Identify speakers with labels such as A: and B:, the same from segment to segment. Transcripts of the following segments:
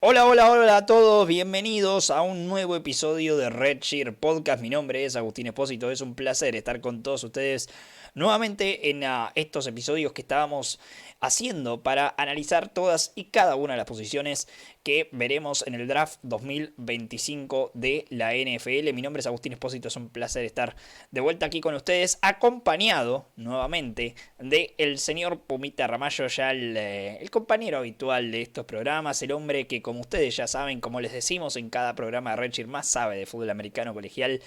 A: Hola, hola, hola a todos, bienvenidos a un nuevo episodio de Redshirt Podcast. Mi nombre es Agustín Espósito, es un placer estar con todos ustedes nuevamente en estos episodios que estábamos haciendo para analizar todas y cada una de las posiciones que veremos en el draft 2025 de la NFL. Mi nombre es Agustín Espósito, es un placer estar de vuelta aquí con ustedes, acompañado nuevamente de el señor Pumita Ramallo, ya el compañero habitual de estos programas, el hombre que, como ustedes ya saben, como les decimos en cada programa de Redshirt, más sabe de fútbol americano colegial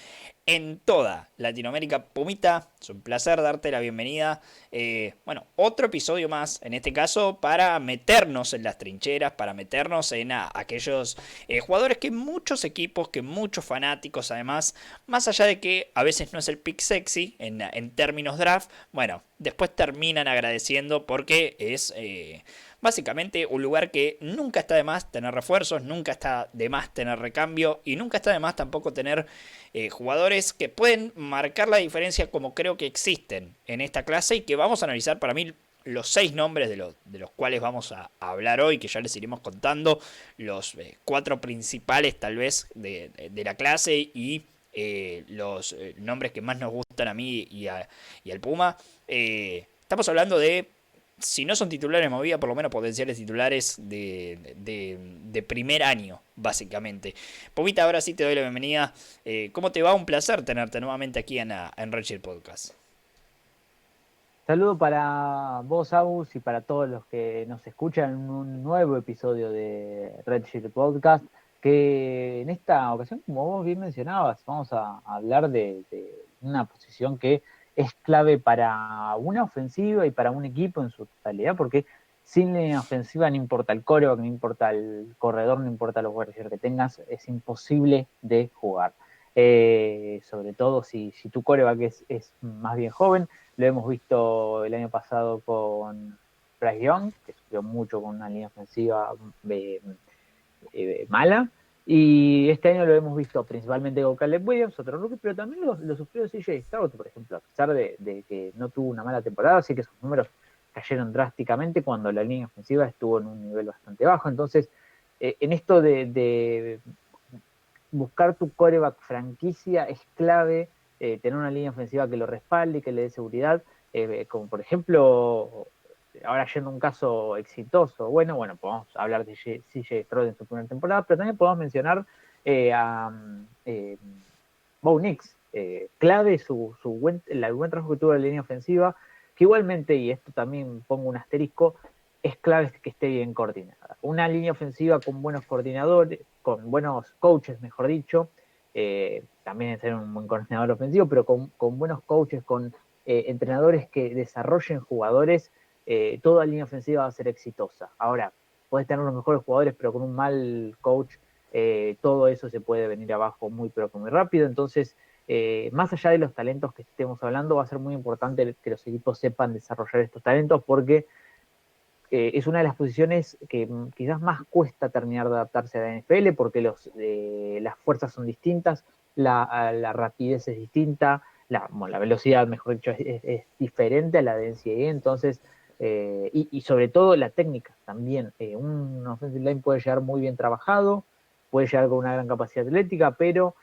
A: en toda Latinoamérica. Pumita, es un placer darte la bienvenida. Bueno, otro episodio más, en este caso, para meternos en las trincheras, para meternos en aquellos jugadores que muchos equipos, que muchos fanáticos, además, más allá de que a veces no es el pick sexy en términos draft, bueno, después terminan agradeciendo porque es básicamente un lugar que nunca está de más tener refuerzos, nunca está de más tener recambio y nunca está de más tampoco tener jugadores que pueden marcar la diferencia como creo que existen en esta clase y que vamos a analizar para mí los 6 nombres de los cuales vamos a hablar hoy, que ya les iremos contando, los 4 principales tal vez de la clase y los nombres que más nos gustan a mí y al Puma. Estamos hablando de, si no son titulares de movida, por lo menos potenciales titulares de primer año, básicamente. Pumita, ahora sí te doy la bienvenida. ¿Cómo te va? Un placer tenerte nuevamente aquí en Redshirt Podcast.
B: Saludo para vos, Agus, y para todos los que nos escuchan en un nuevo episodio de Red Shirt Podcast, que en esta ocasión, como vos bien mencionabas, vamos a hablar de una posición que es clave para una ofensiva y para un equipo en su totalidad, porque sin línea ofensiva no importa el quarterback, no importa el corredor, no importa los wide receivers que tengas, es imposible de jugar. Sobre todo si tu quarterback es más bien joven. Lo hemos visto el año pasado con Bryce Young, que sufrió mucho con una línea ofensiva mala. Y este año lo hemos visto principalmente con Caleb Williams, otro rookie, pero también lo sufrió CJ Stroud, por ejemplo, a pesar de que no tuvo una mala temporada, así que sus números cayeron drásticamente cuando la línea ofensiva estuvo en un nivel bastante bajo. Entonces, en esto de buscar tu coreback franquicia es clave, tener una línea ofensiva que lo respalde y que le dé seguridad, como por ejemplo, ahora yendo a un caso exitoso, bueno, podemos hablar de CJ Stroud en su primera temporada, pero también podemos mencionar a Bo Nix, clave el buen trabajo que tuvo la línea ofensiva, que igualmente, y esto también pongo un asterisco, es clave que esté bien coordinada. Una línea ofensiva con buenos coordinadores, con buenos coaches, mejor dicho, también es ser un buen coordinador ofensivo, pero con buenos coaches, con entrenadores que desarrollen jugadores, toda línea ofensiva va a ser exitosa. Ahora, puedes tener los mejores jugadores, pero con un mal coach, todo eso se puede venir abajo muy, pero muy rápido. Entonces, más allá de los talentos que estemos hablando, va a ser muy importante que los equipos sepan desarrollar estos talentos porque es una de las posiciones que quizás más cuesta terminar de adaptarse a la NFL porque las fuerzas son distintas, la rapidez es distinta, la velocidad, mejor dicho, es diferente a la de NCAA, entonces, y sobre todo la técnica también. Un offensive line puede llegar muy bien trabajado, puede llegar con una gran capacidad atlética, pero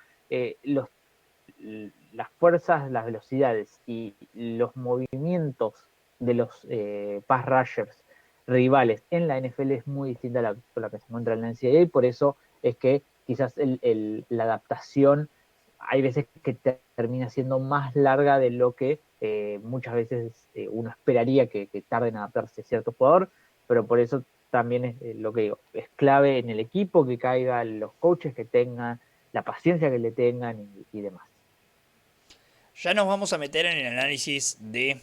B: las fuerzas, las velocidades y los movimientos de los pass rushers rivales en la NFL es muy distinta a la que se encuentra en la NCAA, por eso es que quizás la adaptación hay veces que termina siendo más larga de lo que muchas veces uno esperaría que tarde en adaptarse a cierto jugador, pero por eso también es lo que digo, es clave en el equipo que caigan los coaches que tengan, la paciencia que le tengan y demás.
A: Ya nos vamos a meter en el análisis de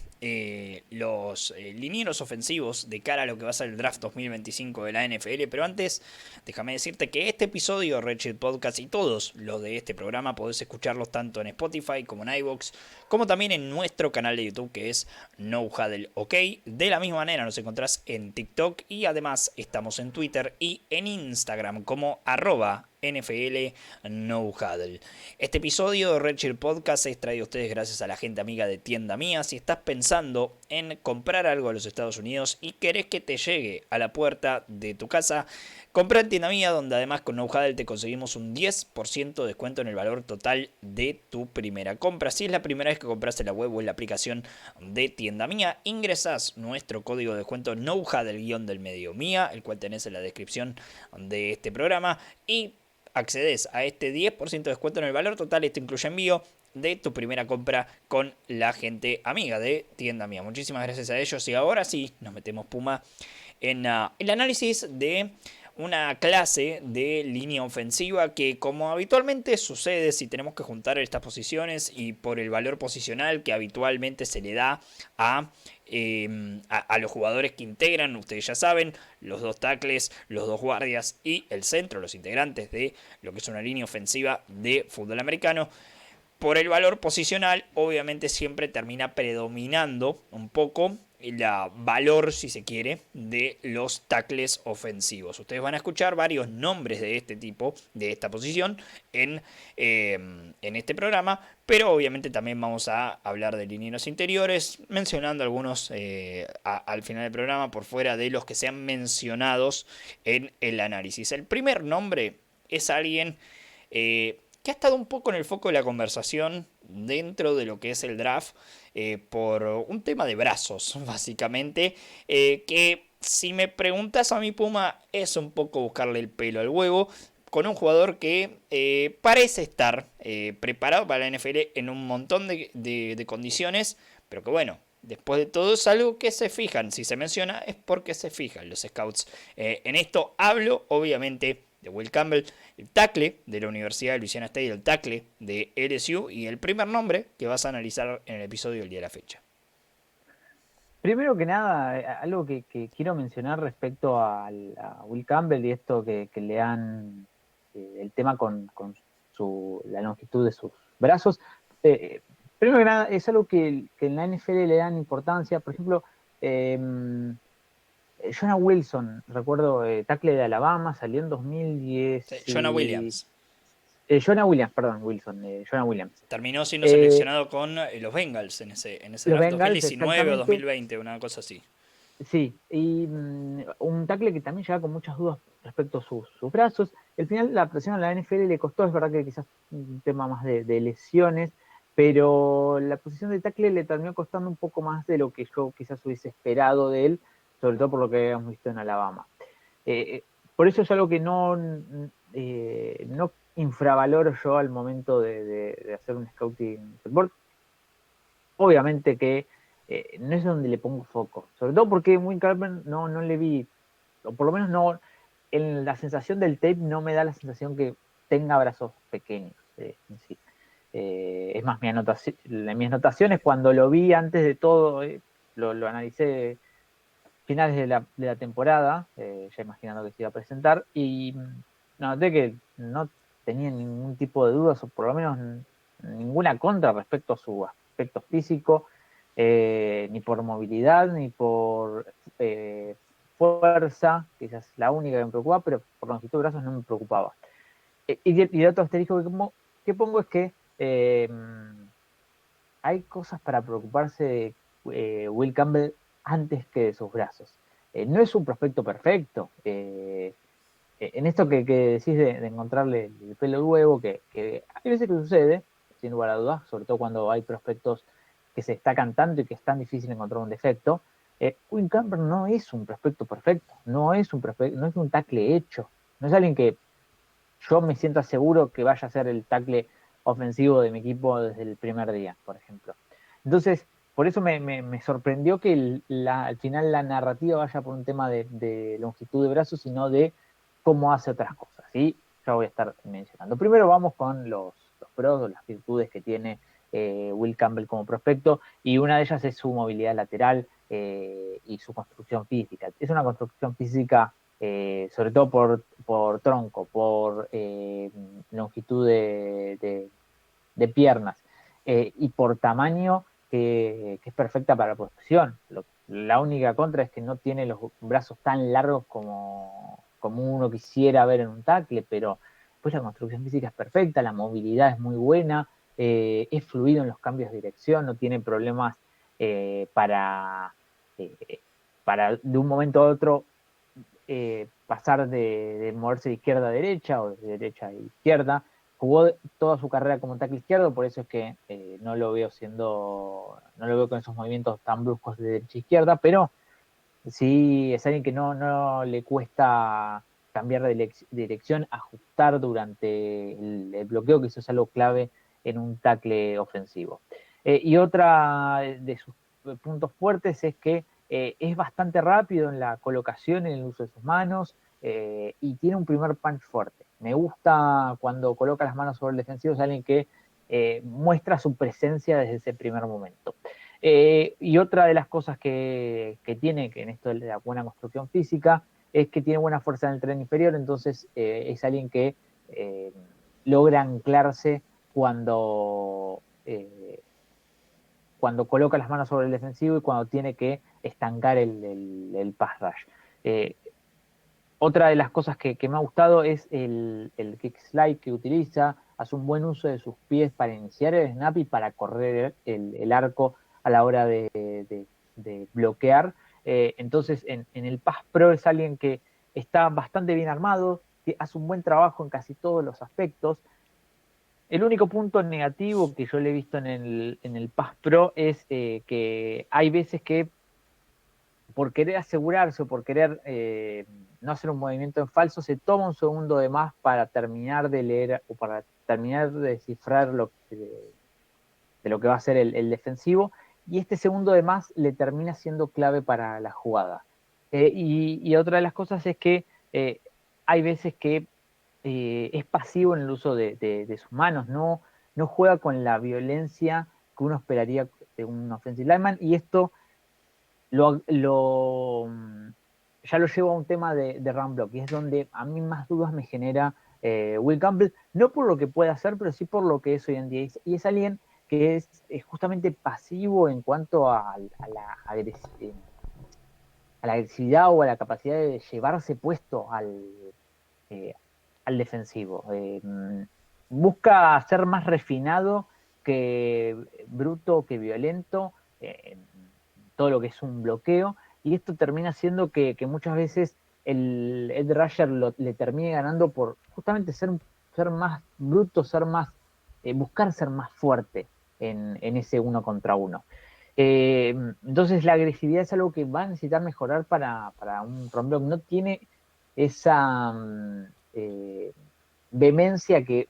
A: los linieros ofensivos de cara a lo que va a ser el draft 2025 de la NFL, pero antes déjame decirte que este episodio de Redshirt Podcast y todos los de este programa podés escucharlos tanto en Spotify como en iVoox, como también en nuestro canal de YouTube que es No Huddle OK. De la misma manera nos encontrás en TikTok y además estamos en Twitter y en Instagram como @NFL No Huddle. Este episodio de Redshirt Podcast es traído a ustedes gracias a la gente amiga de Tienda Mía. Si estás pensando pensando en comprar algo a los Estados Unidos y querés que te llegue a la puerta de tu casa, compra en Tienda Mía, donde además con Know Huddle te conseguimos un 10% de descuento en el valor total de tu primera compra. Si es la primera vez que compras en la web o en la aplicación de Tienda Mía, ingresás nuestro código de descuento Know Huddle, el guión del medio Mía, el cual tenés en la descripción de este programa, y accedes a este 10% de descuento en el valor total. Esto incluye envío de tu primera compra con la gente amiga de Tienda Mía. Muchísimas gracias a ellos y ahora sí nos metemos, Puma, en el análisis de una clase de línea ofensiva que, como habitualmente sucede si tenemos que juntar estas posiciones y por el valor posicional que habitualmente se le da a los jugadores que integran, ustedes ya saben, los dos tackles, los dos guardias y el centro, los integrantes de lo que es una línea ofensiva de fútbol americano. Por el valor posicional, obviamente siempre termina predominando un poco el valor, si se quiere, de los tackles ofensivos. Ustedes van a escuchar varios nombres de este tipo, de esta posición, en este programa, pero obviamente también vamos a hablar de linieros interiores, mencionando algunos al final del programa, por fuera de los que sean mencionados en el análisis. El primer nombre es alguien que ha estado un poco en el foco de la conversación dentro de lo que es el draft, por un tema de brazos, básicamente, que si me preguntas a mí, Puma, es un poco buscarle el pelo al huevo, con un jugador que parece estar preparado para la NFL en un montón de condiciones, pero que bueno, después de todo es algo que se fijan. Si se menciona es porque se fijan los scouts. En esto hablo, obviamente, de Will Campbell, el tackle de la Universidad de Louisiana State, el tackle de LSU, y el primer nombre que vas a analizar en el episodio del día de la fecha.
B: Primero que nada, algo que quiero mencionar respecto a Will Campbell y esto que le han, el tema con la longitud de sus brazos. Primero que nada, es algo que en la NFL le dan importancia. Por ejemplo, Jonah Wilson, recuerdo, tackle de Alabama, salió en 2010.
A: Sí, Jonah Williams.
B: Jonah Williams, perdón, Wilson, Jonah Williams.
A: Terminó siendo seleccionado con los Bengals en ese
B: Los
A: draft,
B: Bengals,
A: 2019 o 2020, una cosa así.
B: Sí, y un tackle que también lleva con muchas dudas respecto a sus brazos. Al final la presión a la NFL le costó, es verdad que quizás un tema más de lesiones, pero la posición de tackle le terminó costando un poco más de lo que yo quizás hubiese esperado de él, sobre todo por lo que habíamos visto en Alabama. Por eso es algo que no infravaloro yo al momento de hacer un scouting report. Obviamente que no es donde le pongo foco, sobre todo porque Will Campbell no le vi, o por lo menos no, en la sensación del tape no me da la sensación que tenga brazos pequeños en sí. Es más, en mis anotaciones cuando lo vi antes de todo, lo analicé finales de la temporada, ya imaginando que se iba a presentar, y noté que no tenía ningún tipo de dudas, o por lo menos ninguna contra respecto a su aspecto físico, ni por movilidad, ni por fuerza, quizás la única que me preocupaba, pero por longitud de brazos no me preocupaba. Y el otro asterisco que pongo es que hay cosas para preocuparse de Will Campbell antes que de sus brazos. No es un prospecto perfecto. En esto que decís de encontrarle el pelo al huevo, que hay veces que sucede, sin lugar a dudas, sobre todo cuando hay prospectos que se destacan tanto y que es tan difícil encontrar un defecto. Will Campbell no es un prospecto perfecto, no es un tackle hecho, no es alguien que yo me siento seguro que vaya a ser el tackle ofensivo de mi equipo desde el primer día, por ejemplo. Entonces, por eso me sorprendió que al final la narrativa vaya por un tema de longitud de brazos, sino de cómo hace otras cosas. ¿Sí? Ya voy a estar mencionando. Primero vamos con los pros, las virtudes que tiene Will Campbell como prospecto, y una de ellas es su movilidad lateral y su construcción física. Es una construcción física sobre todo por tronco, por longitud de piernas y por tamaño que es perfecta para la posición. La única contra es que no tiene los brazos tan largos como uno quisiera ver en un tackle, pero pues la construcción física es perfecta, la movilidad es muy buena, es fluido en los cambios de dirección, no tiene problemas para, eh, para de un momento a otro pasar de moverse de izquierda a derecha o de derecha a izquierda. Jugó toda su carrera como tackle izquierdo, por eso es que no lo veo no lo veo con esos movimientos tan bruscos de derecha a izquierda, pero sí es alguien que no le cuesta cambiar de dirección, ajustar durante el bloqueo, que eso es algo clave en un tackle ofensivo. Y otra de sus puntos fuertes es que es bastante rápido en la colocación, en el uso de sus manos, y tiene un primer punch fuerte. Me gusta cuando coloca las manos sobre el defensivo, es alguien que muestra su presencia desde ese primer momento. Y otra de las cosas que tiene, que en esto de la buena construcción física, es que tiene buena fuerza en el tren inferior, entonces es alguien que eh, logra anclarse cuando coloca las manos sobre el defensivo y cuando tiene que estancar el pass rush. Eh, Otra de las cosas que me ha gustado es el kick slide que utiliza, hace un buen uso de sus pies para iniciar el snap y para correr el arco a la hora de bloquear. Entonces, en el pass pro es alguien que está bastante bien armado, que hace un buen trabajo en casi todos los aspectos. El único punto negativo que yo le he visto en el pass pro es que hay veces que por querer asegurarse o por querer no hacer un movimiento en falso, se toma un segundo de más para terminar de leer o para terminar de descifrar de lo que va a ser el defensivo, y este segundo de más le termina siendo clave para la jugada. Y otra de las cosas es que hay veces que es pasivo en el uso de sus manos, no juega con la violencia que uno esperaría de un offensive lineman, y esto ya lo llevo a un tema de run block, y es donde a mí más dudas me genera Will Campbell, no por lo que puede hacer, pero sí por lo que es hoy en día. Y es alguien que es justamente pasivo en cuanto a la agresividad o a la capacidad de llevarse puesto eh, al defensivo. Busca ser más refinado que bruto, que violento, todo lo que es un bloqueo, y esto termina siendo que muchas veces el Ed Rusher le termine ganando por justamente ser más bruto, buscar ser más fuerte en ese uno contra uno. Entonces la agresividad es algo que va a necesitar mejorar para un run block. No tiene esa vehemencia que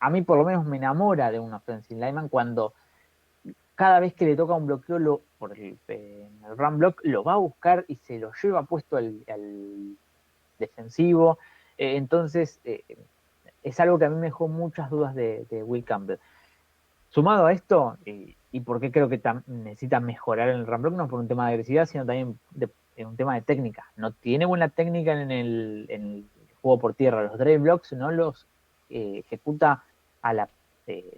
B: a mí por lo menos me enamora de un offensive lineman cuando cada vez que le toca un bloqueo en el run block lo va a buscar y se lo lleva puesto al defensivo. Entonces es algo que a mí me dejó muchas dudas de Will Campbell. Sumado a esto, y por qué creo que necesita mejorar en el run block, no por un tema de agresividad, sino también en un tema de técnica. No tiene buena técnica en el juego por tierra. Los drive blocks no los ejecuta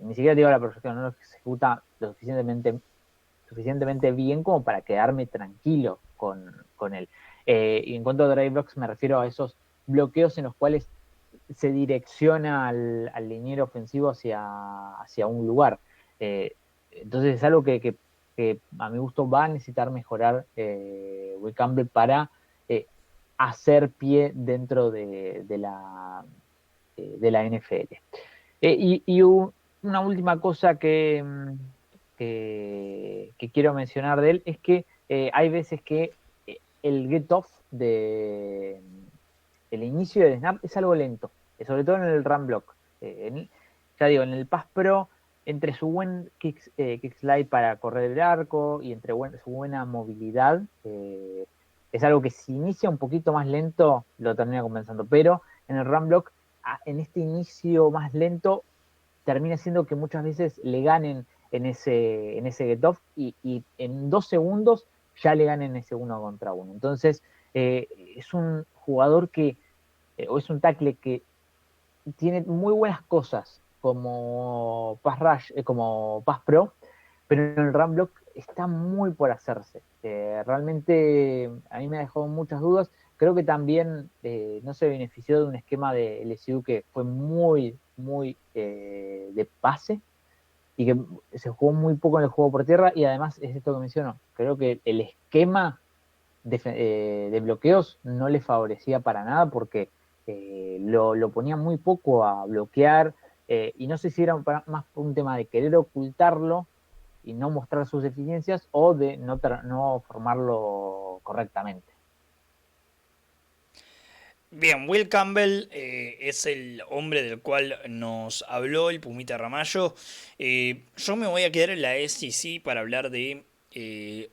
B: ni siquiera digo a la perfección, no los ejecuta lo suficientemente bien como para quedarme tranquilo con él. Y en cuanto a drive blocks, me refiero a esos bloqueos en los cuales se direcciona al liniero ofensivo hacia un lugar. Entonces es algo que a mi gusto va a necesitar mejorar Will Campbell para hacer pie dentro de la NFL. Una última cosa que quiero mencionar de él es que hay veces que el get off el inicio del snap es algo lento, sobre todo en el run block. Ya digo, en el pass pro, entre su buen kick slide para correr el arco y entre su buena movilidad, es algo que si inicia un poquito más lento lo termina compensando, pero en el run block, en este inicio más lento, termina siendo que muchas veces le ganen en ese get off y en 2 segundos ya le ganen ese uno contra uno. Entonces, es un jugador o es un tackle que tiene muy buenas cosas como pass rush, como pass pro, pero en el run block está muy por hacerse. Realmente a mí me ha dejado muchas dudas. Creo que también no se benefició de un esquema de LSU que fue muy de pase. y que se jugó muy poco en el juego por tierra, y además es esto que menciono, creo que el esquema de bloqueos no le favorecía para nada porque lo ponía muy poco a bloquear, y no sé si era más por un tema de querer ocultarlo y no mostrar sus deficiencias o de no formarlo correctamente.
A: Bien, Will Campbell es el hombre del cual nos habló el Pumita Ramallo. Yo me voy a quedar en la SEC para hablar de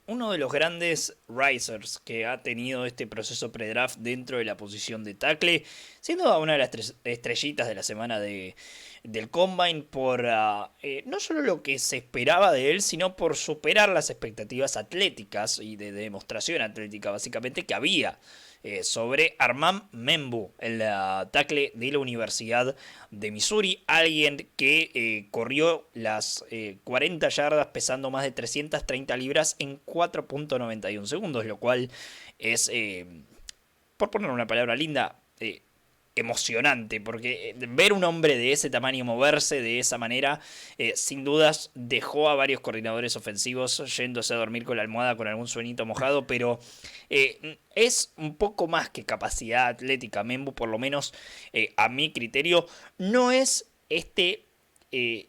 A: uno de los grandes risers que ha tenido este proceso pre-draft dentro de la posición de tackle, siendo una de las estrellitas de la semana del Combine por no solo lo que se esperaba de él, sino por superar las expectativas atléticas y de demostración atlética básicamente que había sobre Armand Membu, el tackle de la Universidad de Missouri, alguien que corrió las 40 yardas pesando más de 330 libras en 4.91 segundos, lo cual es, por poner una palabra linda, emocionante, porque ver un hombre de ese tamaño moverse de esa manera, sin dudas dejó a varios coordinadores ofensivos yéndose a dormir con la almohada con algún sueñito mojado, pero es un poco más que capacidad atlética. Membu, por lo menos a mi criterio, no es eh,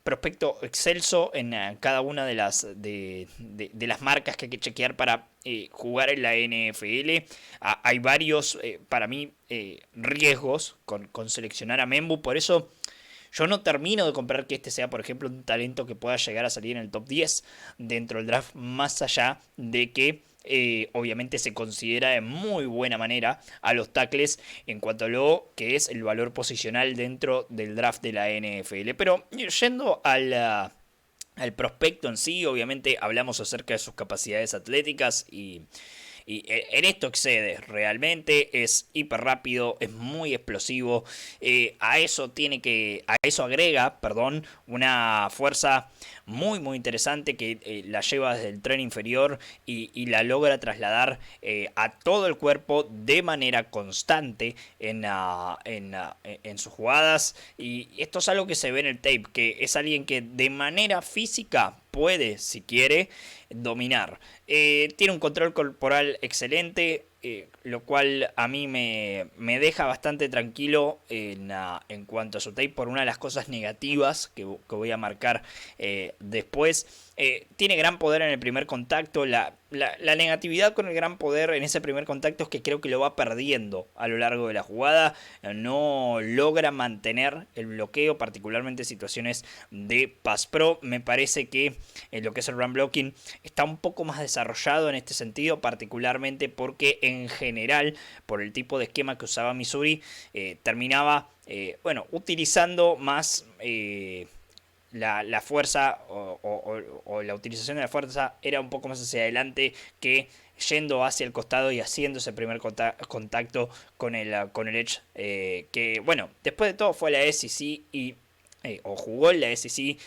A: prospecto excelso en cada una de las marcas que hay que chequear para jugar en la NFL. Hay varios, para mí, riesgos con seleccionar a Membu. Por eso yo no termino de comprar que este sea, por ejemplo, un talento que pueda llegar a salir en el top 10 dentro del draft, más allá de que obviamente se considera de muy buena manera a los tackles en cuanto a lo que es el valor posicional dentro del draft de la NFL. Pero yendo al prospecto en sí, obviamente hablamos acerca de sus capacidades atléticas y en esto excede realmente, es hiper rápido, es muy explosivo, a eso agrega, perdón, una fuerza muy interesante que la lleva desde el tren inferior y la logra trasladar a todo el cuerpo de manera constante en sus jugadas, y esto es algo que se ve en el tape, que es alguien que de manera física puede, si quiere, dominar. Tiene un control corporal excelente, lo cual a mí me deja bastante tranquilo en cuanto a su tape por una de las cosas negativas que voy a marcar después. Tiene gran poder en el primer contacto. La negatividad con el gran poder en ese primer contacto es que creo que lo va perdiendo a lo largo de la jugada. No logra mantener el bloqueo, particularmente en situaciones de pass pro. Me parece que lo que es el run blocking está un poco más desarrollado en este sentido, particularmente porque en general, por el tipo de esquema que usaba Missouri, terminaba utilizando más la fuerza o la utilización de la fuerza era un poco más hacia adelante que yendo hacia el costado y haciendo ese primer contacto con el Edge, que bueno, después de todo fue la SEC o jugó en la SEC,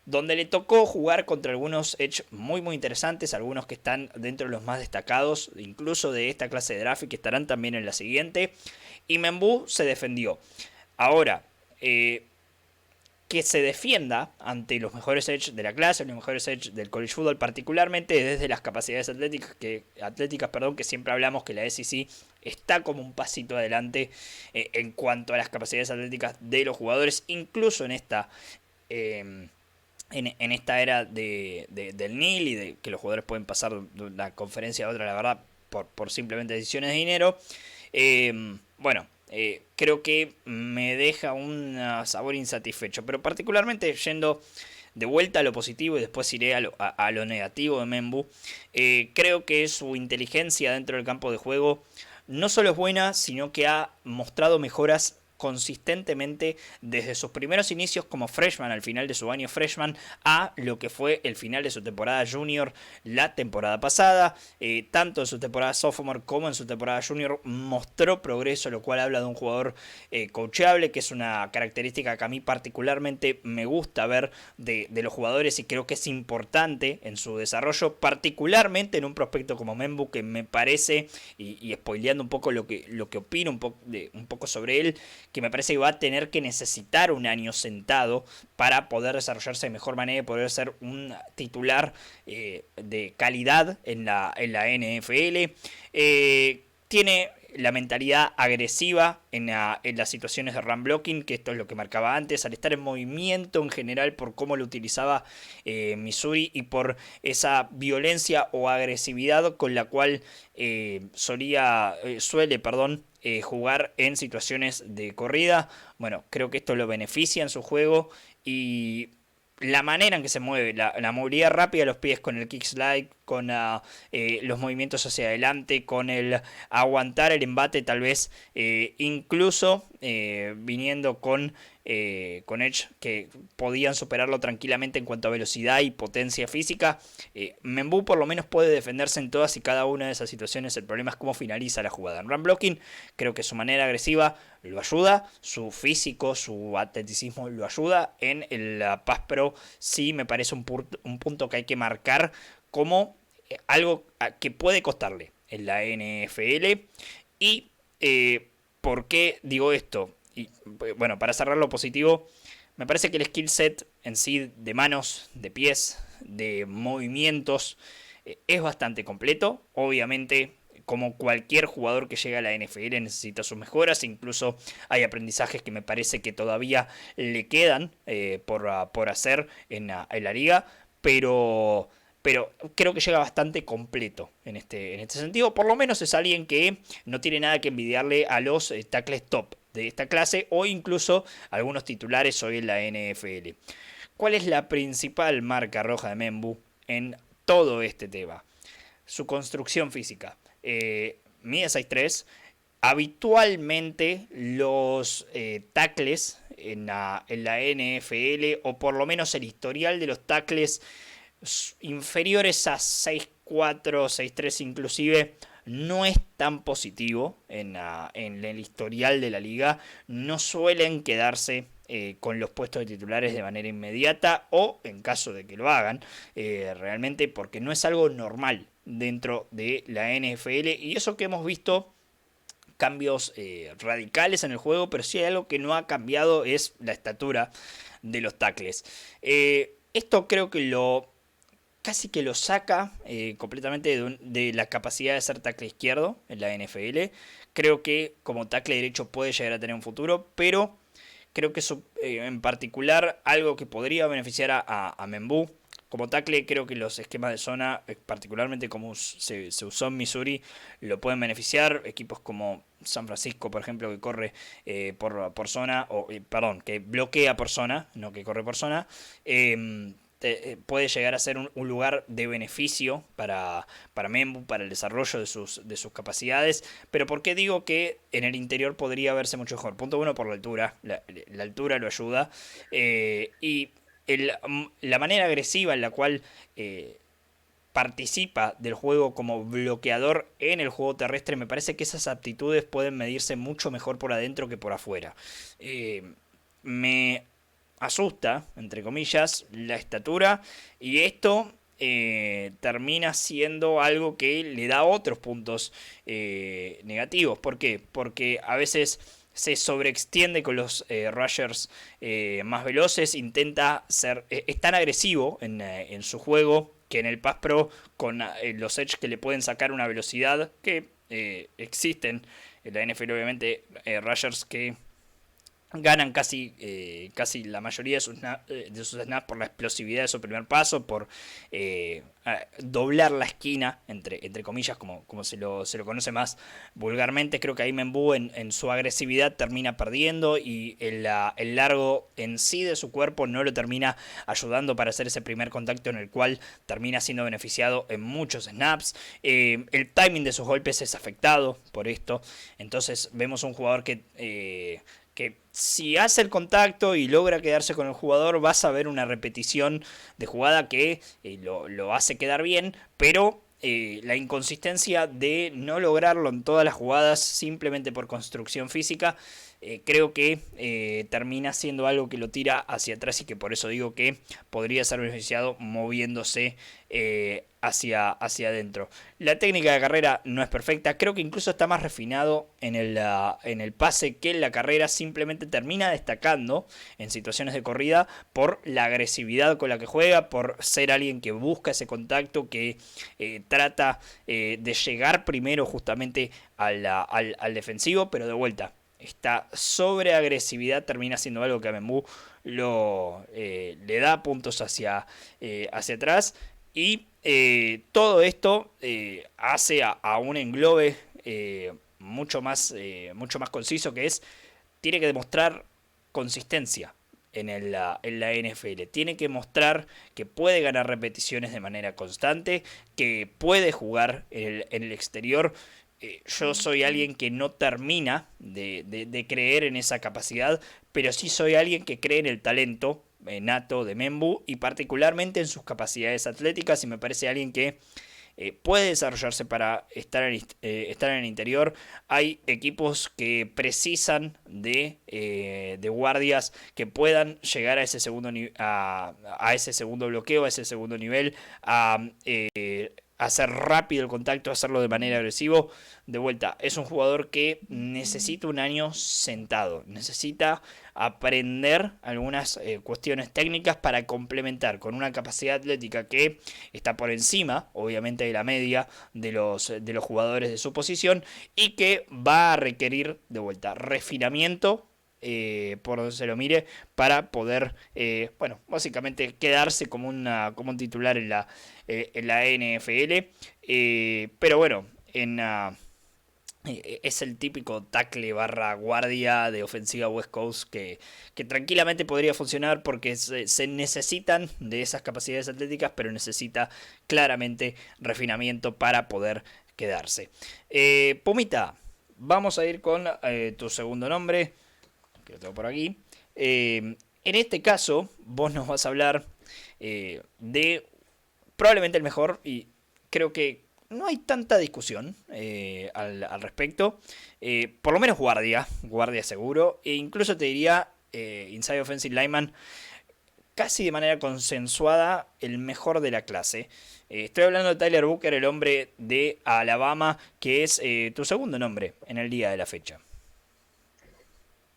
A: donde le tocó jugar contra algunos Edge muy interesantes, algunos que están dentro de los más destacados, incluso de esta clase de draft y que estarán también en la siguiente, y Membu se defendió. Ahora, que se defienda ante los mejores Edge de la clase, los mejores Edge del college football, particularmente desde las capacidades atléticas, que siempre hablamos que la SEC está como un pasito adelante en cuanto a las capacidades atléticas de los jugadores, incluso en esta en esta era del NIL y de que los jugadores pueden pasar de una conferencia a otra, la verdad, por simplemente decisiones de dinero. Creo que me deja un sabor insatisfecho, pero particularmente yendo de vuelta a lo positivo y después iré a lo negativo de Membu. Creo que su inteligencia dentro del campo de juego no solo es buena, sino que ha mostrado mejoras consistentemente desde sus primeros inicios como freshman al final de su año freshman a lo que fue el final de su temporada junior la temporada pasada. Tanto en su temporada sophomore como en su temporada junior mostró progreso, lo cual habla de un jugador coachable, que es una característica que a mí particularmente me gusta ver de los jugadores y creo que es importante en su desarrollo, particularmente en un prospecto como Membu, que me parece, y spoileando un poco lo que opino un poco sobre él, que me parece que va a tener que necesitar un año sentado para poder desarrollarse de mejor manera y poder ser un titular de calidad en la NFL. Tiene la mentalidad agresiva en las situaciones de run blocking, que esto es lo que marcaba antes, al estar en movimiento en general por cómo lo utilizaba Missouri y por esa violencia o agresividad con la cual suele jugar en situaciones de corrida. Bueno, creo que esto lo beneficia en su juego y la manera en que se mueve, la movilidad rápida de los pies con el kick slide, con los movimientos hacia adelante, con el aguantar el embate tal vez, incluso viniendo con Edge que podían superarlo tranquilamente en cuanto a velocidad y potencia física. M'Embu por lo menos puede defenderse en todas y cada una de esas situaciones. El problema es cómo finaliza la jugada. En run blocking creo que su manera agresiva lo ayuda, su físico, su atleticismo lo ayuda. En el Pass Pro sí me parece un punto que hay que marcar como algo que puede costarle en la NFL. Y ¿por qué digo esto? Y bueno, para cerrar lo positivo, me parece que el skill set en sí de manos, de pies, de movimientos es bastante completo. Obviamente, como cualquier jugador que llega a la NFL necesita sus mejoras. Incluso hay aprendizajes que me parece que todavía le quedan por hacer en la liga. Pero creo que llega bastante completo en este sentido. Por lo menos es alguien que no tiene nada que envidiarle a los tackles top de esta clase o incluso algunos titulares hoy en la NFL. ¿Cuál es la principal marca roja de M'Embu en todo este tema? Su construcción física. Mide 6'3". Habitualmente los tackles en la NFL, o por lo menos el historial de los tackles inferiores a 6'4", 6'3" inclusive, no es tan positivo en el historial de la liga. No suelen quedarse con los puestos de titulares de manera inmediata, o en caso de que lo hagan, realmente porque no es algo normal dentro de la NFL. Y eso que hemos visto cambios radicales en el juego, pero sí hay algo que no ha cambiado, es la estatura de los tackles. Esto creo que casi que lo saca completamente de la capacidad de ser tackle izquierdo en la NFL. Creo que como tackle derecho puede llegar a tener un futuro, pero creo que eso en particular algo que podría beneficiar a M'Embu. Como tackle creo que los esquemas de zona, particularmente como se usó en Missouri, lo pueden beneficiar. Equipos como San Francisco, por ejemplo, que corre por zona, que bloquea por zona, no que corre por zona, puede llegar a ser un lugar de beneficio para M'Embu, para el desarrollo de sus capacidades. Pero ¿por qué digo que en el interior podría verse mucho mejor? Punto uno, por la altura. La altura lo ayuda. Y la manera agresiva en la cual participa del juego como bloqueador en el juego terrestre, me parece que esas aptitudes pueden medirse mucho mejor por adentro que por afuera. Me asusta, entre comillas, la estatura, y esto termina siendo algo que le da otros puntos negativos. ¿Por qué? Porque a veces se sobreextiende con los rushers más veloces, intenta ser es tan agresivo en su juego que en el Pass Pro, con los edge que le pueden sacar una velocidad que existen en la NFL, obviamente, rushers que ganan casi la mayoría de sus snaps por la explosividad de su primer paso, por doblar la esquina, entre comillas, como se lo conoce más vulgarmente. Creo que ahí M'Embu en su agresividad termina perdiendo, y el largo en sí de su cuerpo no lo termina ayudando para hacer ese primer contacto en el cual termina siendo beneficiado en muchos snaps. El timing de sus golpes es afectado por esto. Entonces vemos un jugador que si hace el contacto y logra quedarse con el jugador, vas a ver una repetición de jugada que lo hace quedar bien, pero la inconsistencia de no lograrlo en todas las jugadas simplemente por construcción física creo que termina siendo algo que lo tira hacia atrás y que por eso digo que podría ser beneficiado moviéndose hacia adentro. La técnica de carrera no es perfecta, creo que incluso está más refinado en el pase que en la carrera, simplemente termina destacando en situaciones de corrida por la agresividad con la que juega, por ser alguien que busca ese contacto, que trata de llegar primero justamente al defensivo, pero de vuelta. Esta sobreagresividad termina siendo algo que a Membu le da puntos hacia atrás. Y todo esto hace a un englobe mucho más conciso, que es, tiene que demostrar consistencia en la NFL. Tiene que mostrar que puede ganar repeticiones de manera constante, que puede jugar en el exterior. Yo soy alguien que no termina de creer en esa capacidad, pero sí soy alguien que cree en el talento nato de Membu y particularmente en sus capacidades atléticas, y me parece alguien que puede desarrollarse para estar en el interior. Hay equipos que precisan de guardias que puedan llegar a ese segundo bloqueo, a ese segundo nivel, a hacer rápido el contacto, hacerlo de manera agresiva. De vuelta, es un jugador que necesita un año sentado, necesita aprender algunas cuestiones técnicas para complementar con una capacidad atlética que está por encima, obviamente, de la media de los jugadores de su posición, y que va a requerir de vuelta refinamiento por donde se lo mire, para poder, bueno, básicamente quedarse como un titular en la NFL. Pero bueno, es el típico tackle barra guardia de ofensiva West Coast que tranquilamente podría funcionar porque se necesitan de esas capacidades atléticas, pero necesita claramente refinamiento para poder quedarse. Pumita, vamos a ir con tu segundo nombre, que lo tengo por aquí. En este caso, vos nos vas a hablar de probablemente el mejor, y creo que no hay tanta discusión al respecto. Por lo menos guardia seguro. E incluso te diría Inside Offensive Lineman, casi de manera consensuada, el mejor de la clase. Estoy hablando de Tyler Booker, el hombre de Alabama, que es tu segundo nombre en el día de la fecha.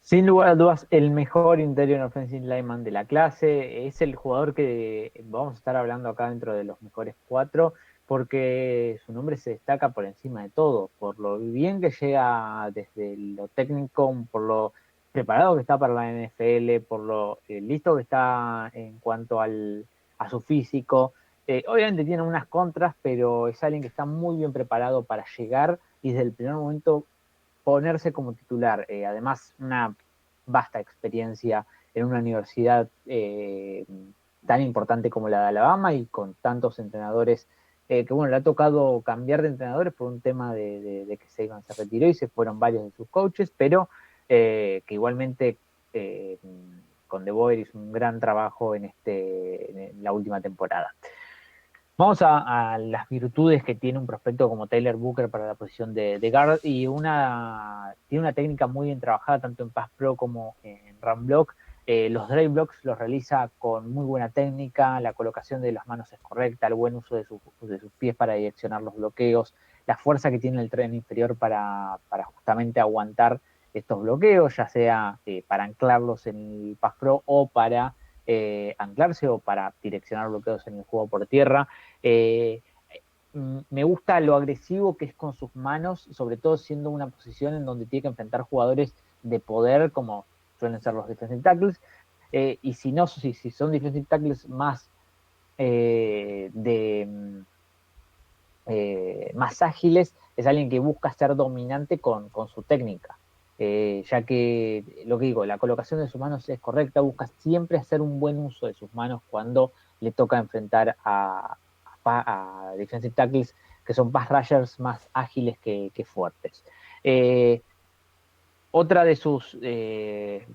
B: Sin lugar a dudas, el mejor interior offensive lineman de la clase. Es el jugador que vamos a estar hablando acá dentro de los mejores 4, porque su nombre se destaca por encima de todo, por lo bien que llega desde lo técnico, por lo preparado que está para la NFL, por lo listo que está en cuanto a su físico. Obviamente tiene unas contras, pero es alguien que está muy bien preparado para llegar y desde el primer momento ponerse como titular. Además, una vasta experiencia en una universidad tan importante como la de Alabama y con tantos entrenadores que, bueno, le ha tocado cambiar de entrenadores por un tema de que Saban se retiró y se fueron varios de sus coaches, pero que igualmente con De Boer hizo un gran trabajo en la última temporada. Vamos a las virtudes que tiene un prospecto como Tyler Booker para la posición de guard, y tiene una técnica muy bien trabajada tanto en pass pro como en run block. Los drive blocks los realiza con muy buena técnica, la colocación de las manos es correcta, el buen uso de sus pies para direccionar los bloqueos, la fuerza que tiene el tren inferior para justamente aguantar estos bloqueos, ya sea para anclarlos en el pass pro o para anclarse o para direccionar bloqueos en el juego por tierra. Eh, Me gusta lo agresivo que es con sus manos, sobre todo siendo una posición en donde tiene que enfrentar jugadores de poder, como suelen ser los defensive tackles, y si no, si son defensive tackles más eh, de más ágiles, es alguien que busca ser dominante con su técnica. Ya que, lo que digo, la colocación de sus manos es correcta, busca siempre hacer un buen uso de sus manos cuando le toca enfrentar a defensive tackles que son pass rushers más ágiles que fuertes. Otra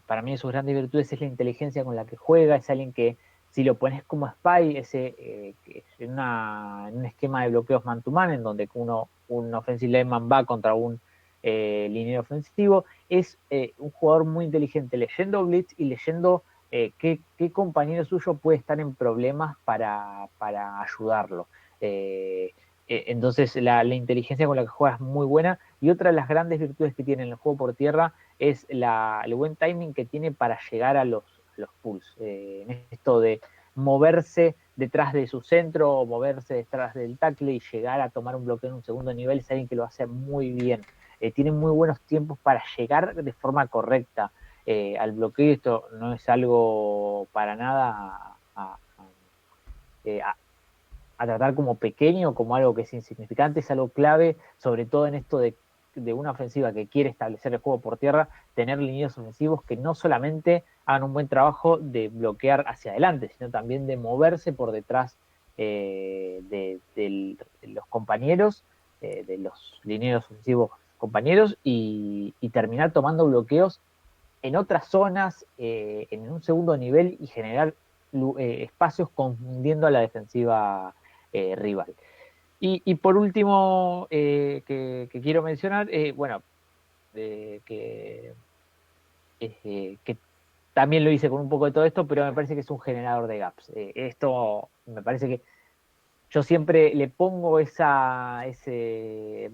B: para mí, de sus grandes virtudes es la inteligencia con la que juega. Es alguien que, si lo pones como spy, en un esquema de bloqueos man to man, en donde un offensive lineman va contra un liniero ofensivo. Es un jugador muy inteligente, leyendo blitz y leyendo qué compañero suyo puede estar en problemas para ayudarlo. Entonces la inteligencia con la que juega es muy buena, y otra de las grandes virtudes que tiene en el juego por tierra es el buen timing que tiene para llegar a los pulls. En esto de moverse detrás de su centro o moverse detrás del tackle y llegar a tomar un bloqueo en un segundo nivel, es alguien que lo hace muy bien. Tiene muy buenos tiempos para llegar de forma correcta al bloqueo. Esto no es algo para nada a tratar como pequeño, como algo que es insignificante, es algo clave, sobre todo en esto de una ofensiva que quiere establecer el juego por tierra, tener linieros ofensivos que no solamente hagan un buen trabajo de bloquear hacia adelante, sino también de moverse por detrás de los compañeros, de los linieros ofensivos compañeros, y terminar tomando bloqueos en otras zonas, en un segundo nivel, y generar espacios confundiendo a la defensiva rival. Y por último, que quiero mencionar, bueno, que también lo hice con un poco de todo esto, pero me parece que es un generador de gaps. Esto me parece que yo siempre le pongo ese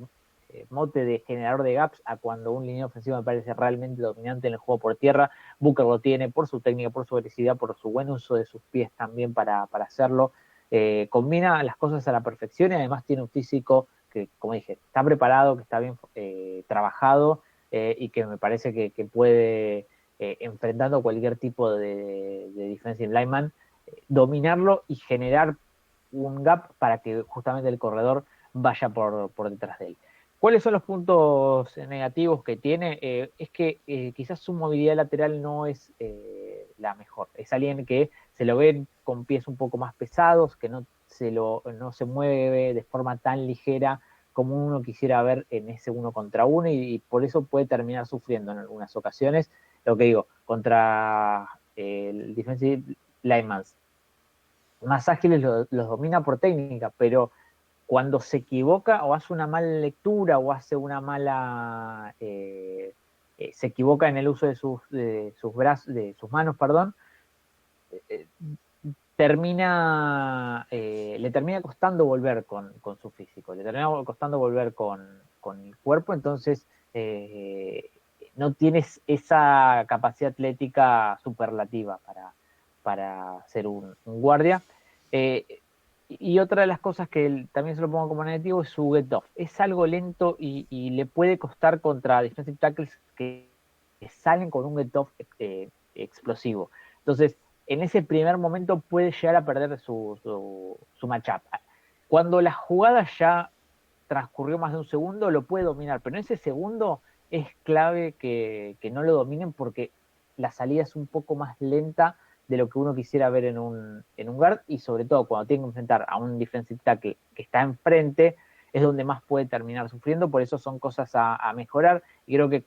B: mote de generador de gaps a cuando un línea ofensivo me parece realmente dominante en el juego por tierra. Booker lo tiene por su técnica, por su agresividad, por su buen uso de sus pies también para hacerlo. Combina las cosas a la perfección, y además tiene un físico que, como dije, está preparado, que está bien trabajado, y que me parece que puede, enfrentando cualquier tipo de defensive lineman, dominarlo y generar un gap para que justamente el corredor vaya por detrás de él. ¿Cuáles son los puntos negativos que tiene? Es que quizás su movilidad lateral no es la mejor. Es alguien que se lo ve con pies un poco más pesados, que no se mueve de forma tan ligera como uno quisiera ver en ese uno contra uno, y por eso puede terminar sufriendo en algunas ocasiones. Lo que digo, contra el defensive lineman más ágiles los domina por técnica, pero cuando se equivoca o hace una mala lectura o hace una mala, se equivoca en el uso de sus brazos, de sus manos, perdón, eh, le termina costando volver con su físico, le termina costando volver con el cuerpo. Entonces no tienes esa capacidad atlética superlativa para ser un guardia. Eh, y otra de las cosas que también se lo pongo como negativo es su get off. Es algo lento, y le puede costar contra defensive tackles que salen con un get off explosivo. Entonces, en ese primer momento puede llegar a perder su matchup. Cuando la jugada ya transcurrió más de un segundo, lo puede dominar, pero en ese segundo es clave que no lo dominen, porque la salida es un poco más lenta de lo que uno quisiera ver en un guard, y sobre todo cuando tiene que enfrentar a un defensive tackle que está enfrente, es donde más puede terminar sufriendo. Por eso son cosas a mejorar, y creo que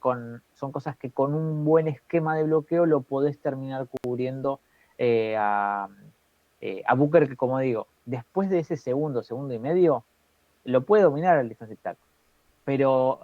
B: son cosas que con un buen esquema de bloqueo lo podés terminar cubriendo eh, a, a Booker, que, como digo, después de ese segundo y medio, lo puede dominar el defensive tackle. Pero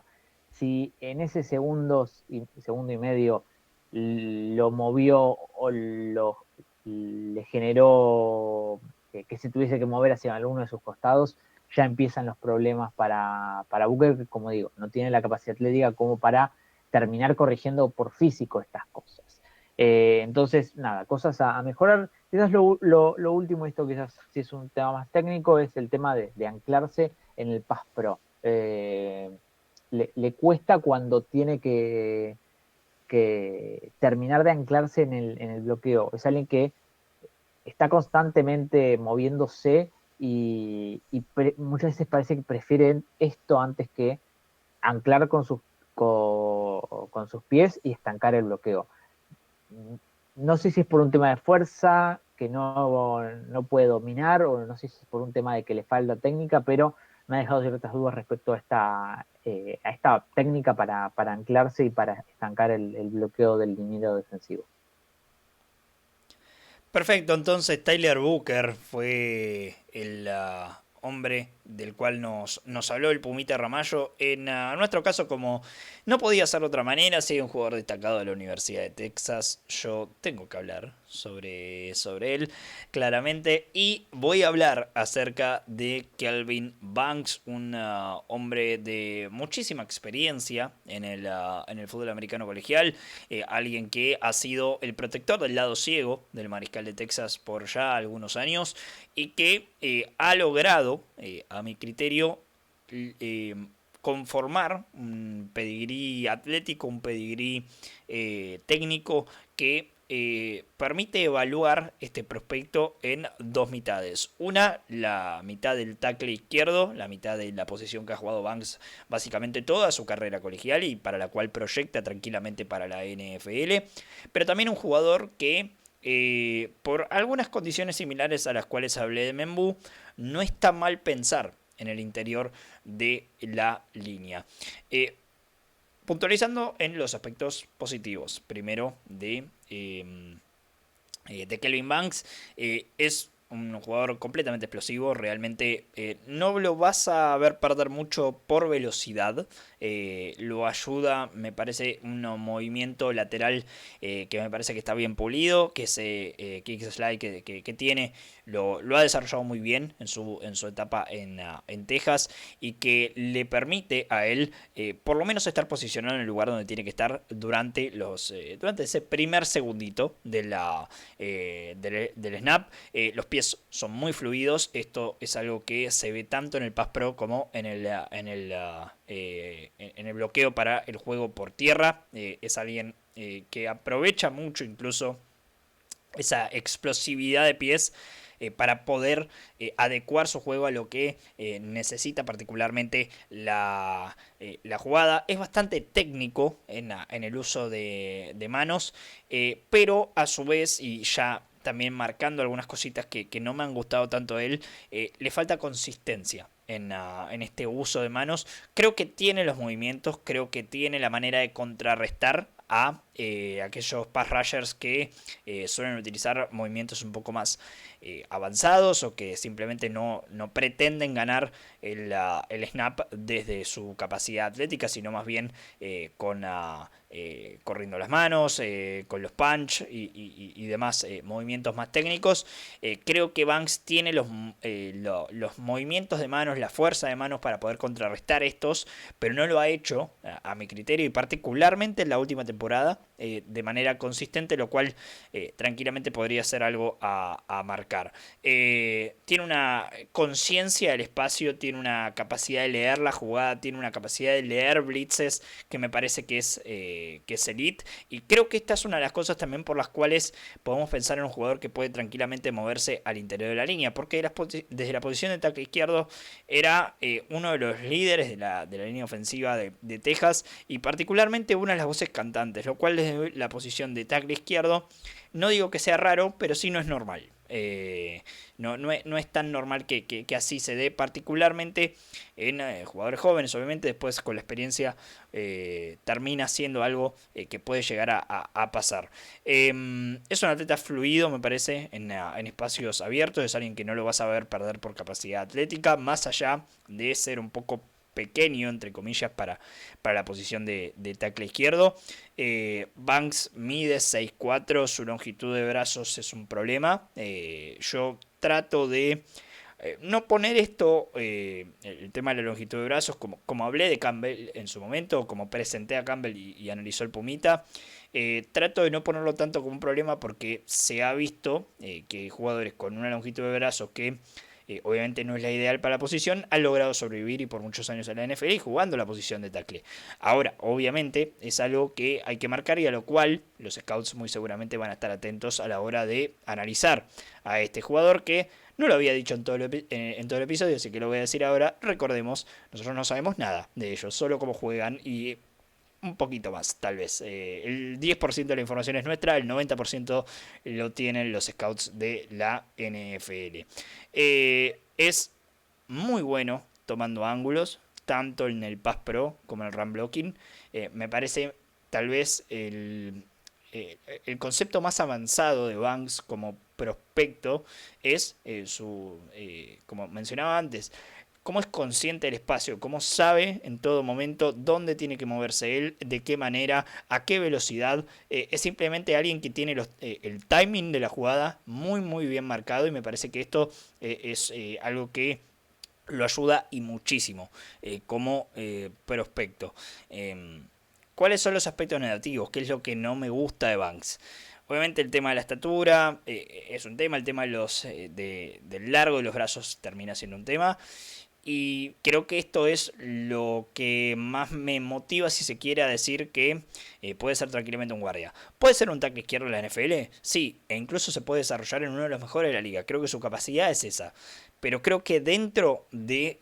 B: si en ese segundo y medio lo movió o le generó que se tuviese que mover hacia alguno de sus costados, ya empiezan los problemas para Booker, que, como digo, no tiene la capacidad atlética como para terminar corrigiendo por físico estas cosas. Entonces, nada, cosas a mejorar. Quizás lo último, esto quizás si es un tema más técnico, es el tema de anclarse en el pass pro. Le cuesta cuando tiene que terminar de anclarse en el bloqueo. Es alguien que está constantemente moviéndose, y muchas veces parece que prefieren esto antes que anclar con sus pies y estancar el bloqueo. No sé si es por un tema de fuerza que no puede dominar, o no sé si es por un tema de que le falta técnica, pero me ha dejado ciertas dudas respecto a esta técnica para anclarse y para estancar el bloqueo del liniero defensivo.
A: Perfecto, entonces Tyler Booker fue hombre del cual nos habló el Pumita Ramallo. En nuestro caso, como no podía ser de otra manera, si hay un jugador destacado de la Universidad de Texas, yo tengo que hablar sobre él, claramente. Y voy a hablar acerca de Kelvin Banks, un hombre de muchísima experiencia en el fútbol americano colegial, alguien que ha sido el protector del lado ciego del Mariscal de Texas por ya algunos años y que ha logrado, a mi criterio, eh, conformar un pedigrí atlético, un pedigrí técnico que permite evaluar este prospecto en dos mitades. Una, la mitad del tackle izquierdo, la mitad de la posición que ha jugado Banks básicamente toda su carrera colegial y para la cual proyecta tranquilamente para la NFL, pero también un jugador que por algunas condiciones similares a las cuales hablé de Membú, no está mal pensar en el interior de la línea. Puntualizando en los aspectos positivos. Primero, de Kelvin Banks. Es un jugador completamente explosivo. Realmente no lo vas a ver perder mucho por velocidad. Lo ayuda, me parece, un movimiento lateral que me parece que está bien pulido. Que ese kick slide que tiene lo ha desarrollado muy bien en su etapa en Texas. Y que le permite a él por lo menos estar posicionado en el lugar donde tiene que estar durante ese primer segundito del snap. Los pies son muy fluidos. Esto es algo que se ve tanto en el Pass Pro como en el bloqueo para el juego por tierra. Es alguien que aprovecha mucho incluso esa explosividad de pies para poder adecuar su juego a lo que necesita particularmente la jugada. Es bastante técnico en el uso de manos, pero a su vez, y ya también marcando algunas cositas que no me han gustado tanto de él, le falta consistencia en este uso de manos. Creo que tiene los movimientos, creo que tiene la manera de contrarrestar a aquellos pass rushers que suelen utilizar movimientos un poco más avanzados o que simplemente no pretenden ganar el snap desde su capacidad atlética, sino más bien corriendo las manos, con los punch y demás movimientos más técnicos. Creo que Banks tiene los movimientos de manos, la fuerza de manos para poder contrarrestar estos, pero no lo ha hecho, a mi criterio, y particularmente en la última temporada, de manera consistente, lo cual tranquilamente podría ser algo a marcar. Tiene una conciencia del espacio, tiene una capacidad de leer la jugada, tiene una capacidad de leer blitzes que me parece que es elite, y creo que esta es una de las cosas también por las cuales podemos pensar en un jugador que puede tranquilamente moverse al interior de la línea, porque desde la posición de tackle izquierdo era uno de los líderes de la línea ofensiva de Texas, y particularmente una de las voces cantantes, lo cual desde la posición de tackle izquierdo no digo que sea raro, pero sí no es normal. No es tan normal que así se dé, particularmente en jugadores jóvenes. Obviamente después con la experiencia termina siendo algo que puede llegar a pasar. Es un atleta fluido, me parece, en espacios abiertos. Es alguien que no lo vas a ver perder por capacidad atlética, más allá de ser un poco pequeño, entre comillas, para la posición de tackle izquierdo. Banks mide 6'4", su longitud de brazos es un problema. Yo trato de no poner esto, el tema de la longitud de brazos, como hablé de Campbell en su momento, como presenté a Campbell y analizó el Pumita. Trato de no ponerlo tanto como un problema porque se ha visto que hay jugadores con una longitud de brazos que obviamente no es la ideal para la posición, han logrado sobrevivir y por muchos años en la NFL y jugando la posición de tackle. Ahora, obviamente, es algo que hay que marcar y a lo cual los scouts muy seguramente van a estar atentos a la hora de analizar a este jugador que no lo había dicho en todo el episodio, así que lo voy a decir ahora. Recordemos, nosotros no sabemos nada de ellos, solo cómo juegan y un poquito más, tal vez. El 10% de la información es nuestra, el 90% lo tienen los scouts de la NFL. Es muy bueno tomando ángulos, tanto en el Pass Pro como en el Run Blocking. Me parece tal vez el concepto más avanzado de Banks como prospecto es como mencionaba antes, cómo es consciente del espacio, cómo sabe en todo momento dónde tiene que moverse él, de qué manera, a qué velocidad. Es simplemente alguien que tiene el timing de la jugada muy muy bien marcado y me parece que esto es algo que lo ayuda y muchísimo como prospecto. Eh, ¿Cuáles son los aspectos negativos? ¿Qué es lo que no me gusta de Banks? Obviamente el tema de la estatura es un tema, el tema del largo de los brazos termina siendo un tema. Y creo que esto es lo que más me motiva, si se quiere, a decir que puede ser tranquilamente un guardia. ¿Puede ser un tackle izquierdo en la NFL? Sí, e incluso se puede desarrollar en uno de los mejores de la liga. Creo que su capacidad es esa. Pero creo que dentro de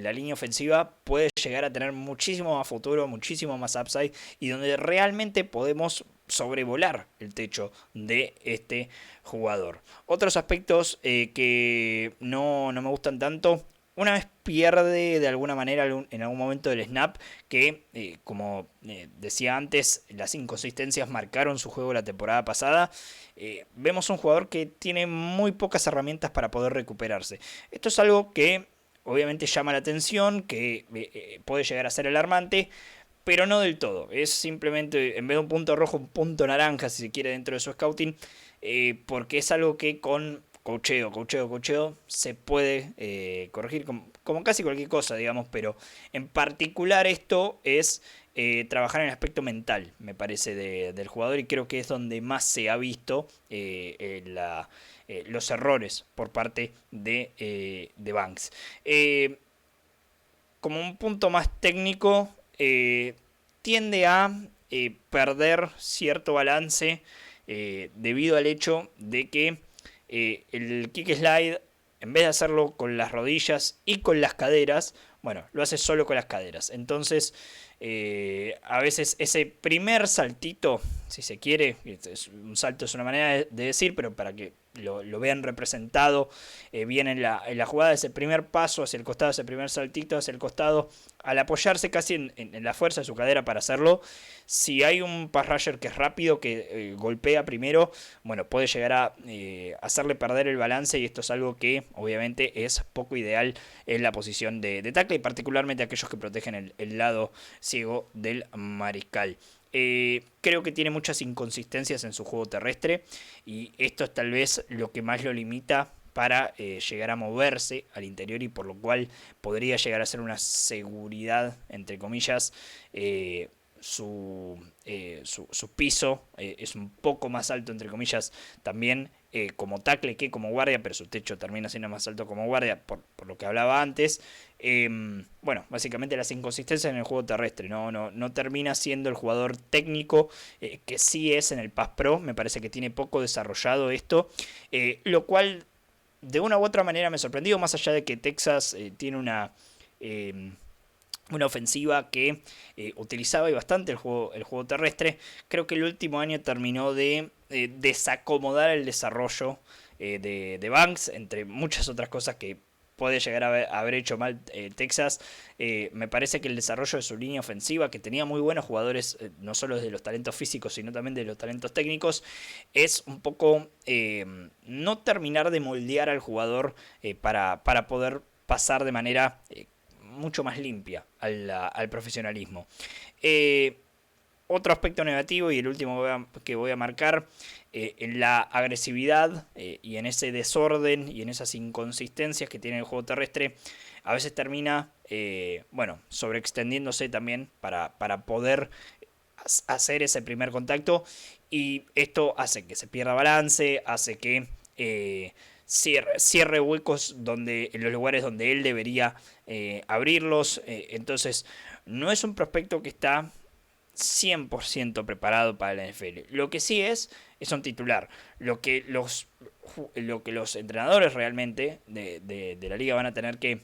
A: la línea ofensiva puede llegar a tener muchísimo más futuro, muchísimo más upside y donde realmente podemos sobrevolar el techo de este jugador. Otros aspectos que no me gustan tanto. Una vez pierde de alguna manera en algún momento del snap, que como decía antes, las inconsistencias marcaron su juego la temporada pasada. Vemos un jugador que tiene muy pocas herramientas para poder recuperarse. Esto es algo que obviamente llama la atención, que puede llegar a ser alarmante, pero no del todo. Es simplemente, en vez de un punto rojo, un punto naranja, si se quiere, dentro de su scouting, porque es algo que con cocheo, se puede corregir como casi cualquier cosa, digamos, pero en particular esto es trabajar en el aspecto mental, me parece, del jugador y creo que es donde más se ha visto los errores por parte de Banks. Como un punto más técnico, tiende a perder cierto balance debido al hecho de que el kick slide, en vez de hacerlo con las rodillas y con las caderas, bueno, lo hace solo con las caderas. Entonces, a veces ese primer saltito, si se quiere, un salto es una manera de decir, pero para que lo vean representado bien en la jugada, ese primer paso hacia el costado, ese primer saltito hacia el costado, al apoyarse casi en la fuerza de su cadera para hacerlo, si hay un pass rusher que es rápido, que golpea primero, bueno, puede llegar a hacerle perder el balance y esto es algo que obviamente es poco ideal en la posición de tackle y particularmente aquellos que protegen el lado ciego del mariscal. Creo que tiene muchas inconsistencias en su juego terrestre y esto es tal vez lo que más lo limita para llegar a moverse al interior y por lo cual podría llegar a ser una seguridad, entre comillas, su piso es un poco más alto, entre comillas, también como tackle que como guardia, pero su techo termina siendo más alto como guardia, por lo que hablaba antes. Bueno, básicamente las inconsistencias en el juego terrestre, no termina siendo el jugador técnico que sí es en el Pass Pro, me parece que tiene poco desarrollado esto, lo cual de una u otra manera me sorprendió, más allá de que Texas tiene una ofensiva que utilizaba bastante el juego terrestre. Creo que el último año terminó de desacomodar el desarrollo de Banks, entre muchas otras cosas que puede llegar a haber hecho mal Texas. Me parece que el desarrollo de su línea ofensiva, que tenía muy buenos jugadores, no solo de los talentos físicos, sino también de los talentos técnicos, es un poco no terminar de moldear al jugador para poder pasar de manera mucho más limpia al profesionalismo. Otro aspecto negativo y el último que voy a marcar, en la agresividad y en ese desorden y en esas inconsistencias que tiene el juego terrestre, a veces termina, sobreextendiéndose también para poder hacer ese primer contacto y esto hace que se pierda balance, hace que cierre huecos en los lugares donde él debería abrirlos. Entonces, no es un prospecto que está 100% preparado para la NFL. Lo que sí es un titular. Lo que los entrenadores realmente de la liga van a tener que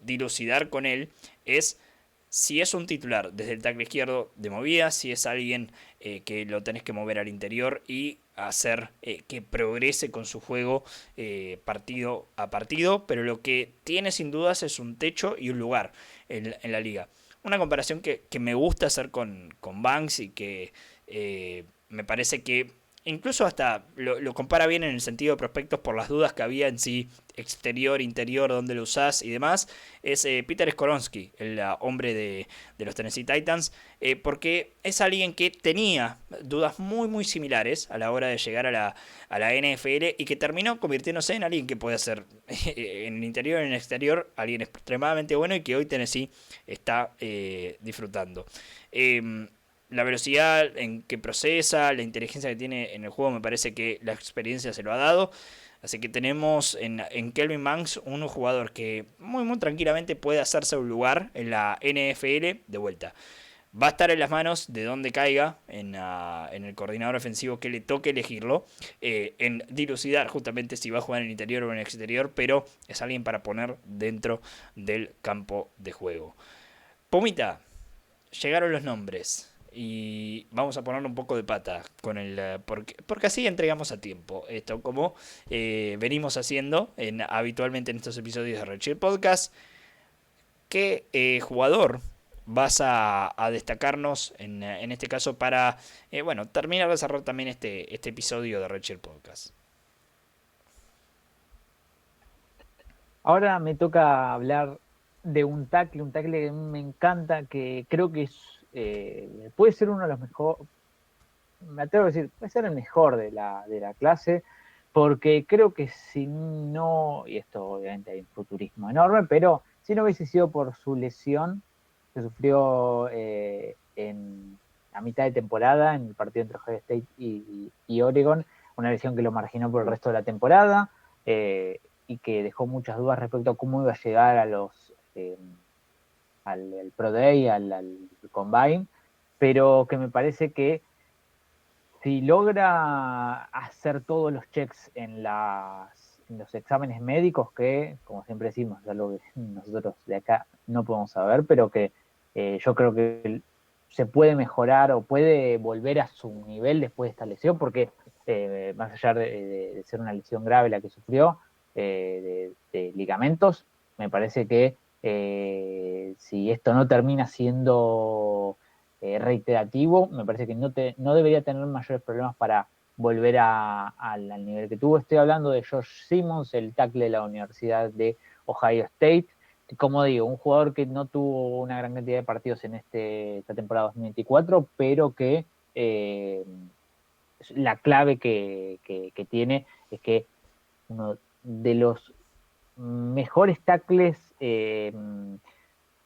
A: dilucidar con él es si es un titular desde el tackle izquierdo de movida, si es alguien que lo tenés que mover al interior y hacer que progrese con su juego partido a partido, pero lo que tiene sin dudas es un techo y un lugar en la liga. Una comparación que me gusta hacer con Banks y que me parece que incluso hasta lo compara bien en el sentido de prospectos por las dudas que había en sí, exterior, interior, dónde lo usás y demás. Es Peter Skoronsky, el hombre de los Tennessee Titans, porque es alguien que tenía dudas muy muy similares a la hora de llegar a la NFL y que terminó convirtiéndose en alguien que puede ser en el interior y en el exterior alguien extremadamente bueno y que hoy Tennessee está disfrutando. La velocidad en que procesa, la inteligencia que tiene en el juego, me parece que la experiencia se lo ha dado. Así que tenemos en Kelvin Banks un jugador que muy muy tranquilamente puede hacerse un lugar en la NFL de vuelta. Va a estar en las manos de donde caiga en el coordinador ofensivo que le toque elegirlo, en dilucidar justamente si va a jugar en el interior o en el exterior, pero es alguien para poner dentro del campo de juego. Pomita, llegaron los nombres. Y vamos a ponerle un poco de pata con porque así entregamos a tiempo esto, como venimos haciendo habitualmente en estos episodios de Red Shield Podcast. ¿Qué jugador vas a destacarnos en este caso para bueno, terminar de cerrar también este episodio de Red Shield Podcast?
B: Ahora me toca hablar de un tackle que me encanta, que creo que puede ser uno de los mejores, me atrevo a decir, puede ser el mejor de la clase, porque creo que si no, y esto obviamente hay un futurismo enorme, pero si no hubiese sido por su lesión que sufrió a mitad de temporada en el partido entre Ohio State y Oregon, una lesión que lo marginó por el resto de la temporada y que dejó muchas dudas respecto a cómo iba a llegar al Pro Day, al Combine, pero que me parece que si logra hacer todos los checks en los exámenes médicos, que, como siempre decimos, es algo que nosotros de acá no podemos saber, pero que yo creo que se puede mejorar o puede volver a su nivel después de esta lesión, porque más allá de ser una lesión grave la que sufrió de ligamentos, me parece que si esto no termina siendo reiterativo, me parece que no debería tener mayores problemas para volver al nivel que tuvo. Estoy hablando de Josh Simmons, el tackle de la Universidad de Ohio State. Como digo, un jugador que no tuvo una gran cantidad de partidos en esta temporada 2024, pero que la clave que tiene es que uno de los mejores tackles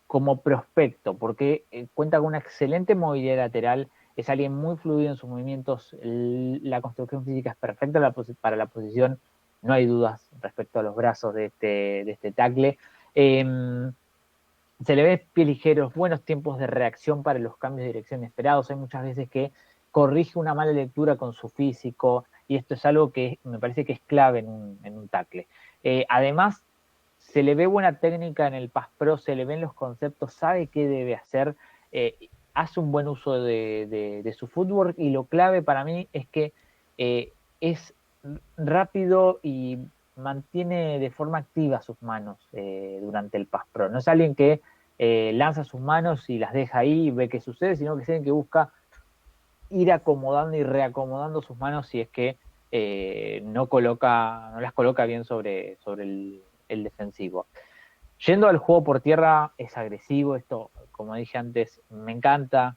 B: como prospecto, porque cuenta con una excelente movilidad lateral, es alguien muy fluido en sus movimientos, la construcción física es perfecta para la posición, no hay dudas respecto a los brazos de este tackle. Se le ve pie ligeros, buenos tiempos de reacción para los cambios de dirección esperados. Hay muchas veces que corrige una mala lectura con su físico, y esto es algo que me parece que es clave en un tackle. Además, se le ve buena técnica en el Pass Pro, se le ven los conceptos, sabe qué debe hacer, hace un buen uso de su footwork, y lo clave para mí es que es rápido y mantiene de forma activa sus manos durante el Pass Pro. No es alguien que lanza sus manos y las deja ahí y ve qué sucede, sino que es alguien que busca ir acomodando y reacomodando sus manos si es que no las coloca bien sobre el defensivo. Yendo al juego por tierra, es agresivo, esto, como dije antes, me encanta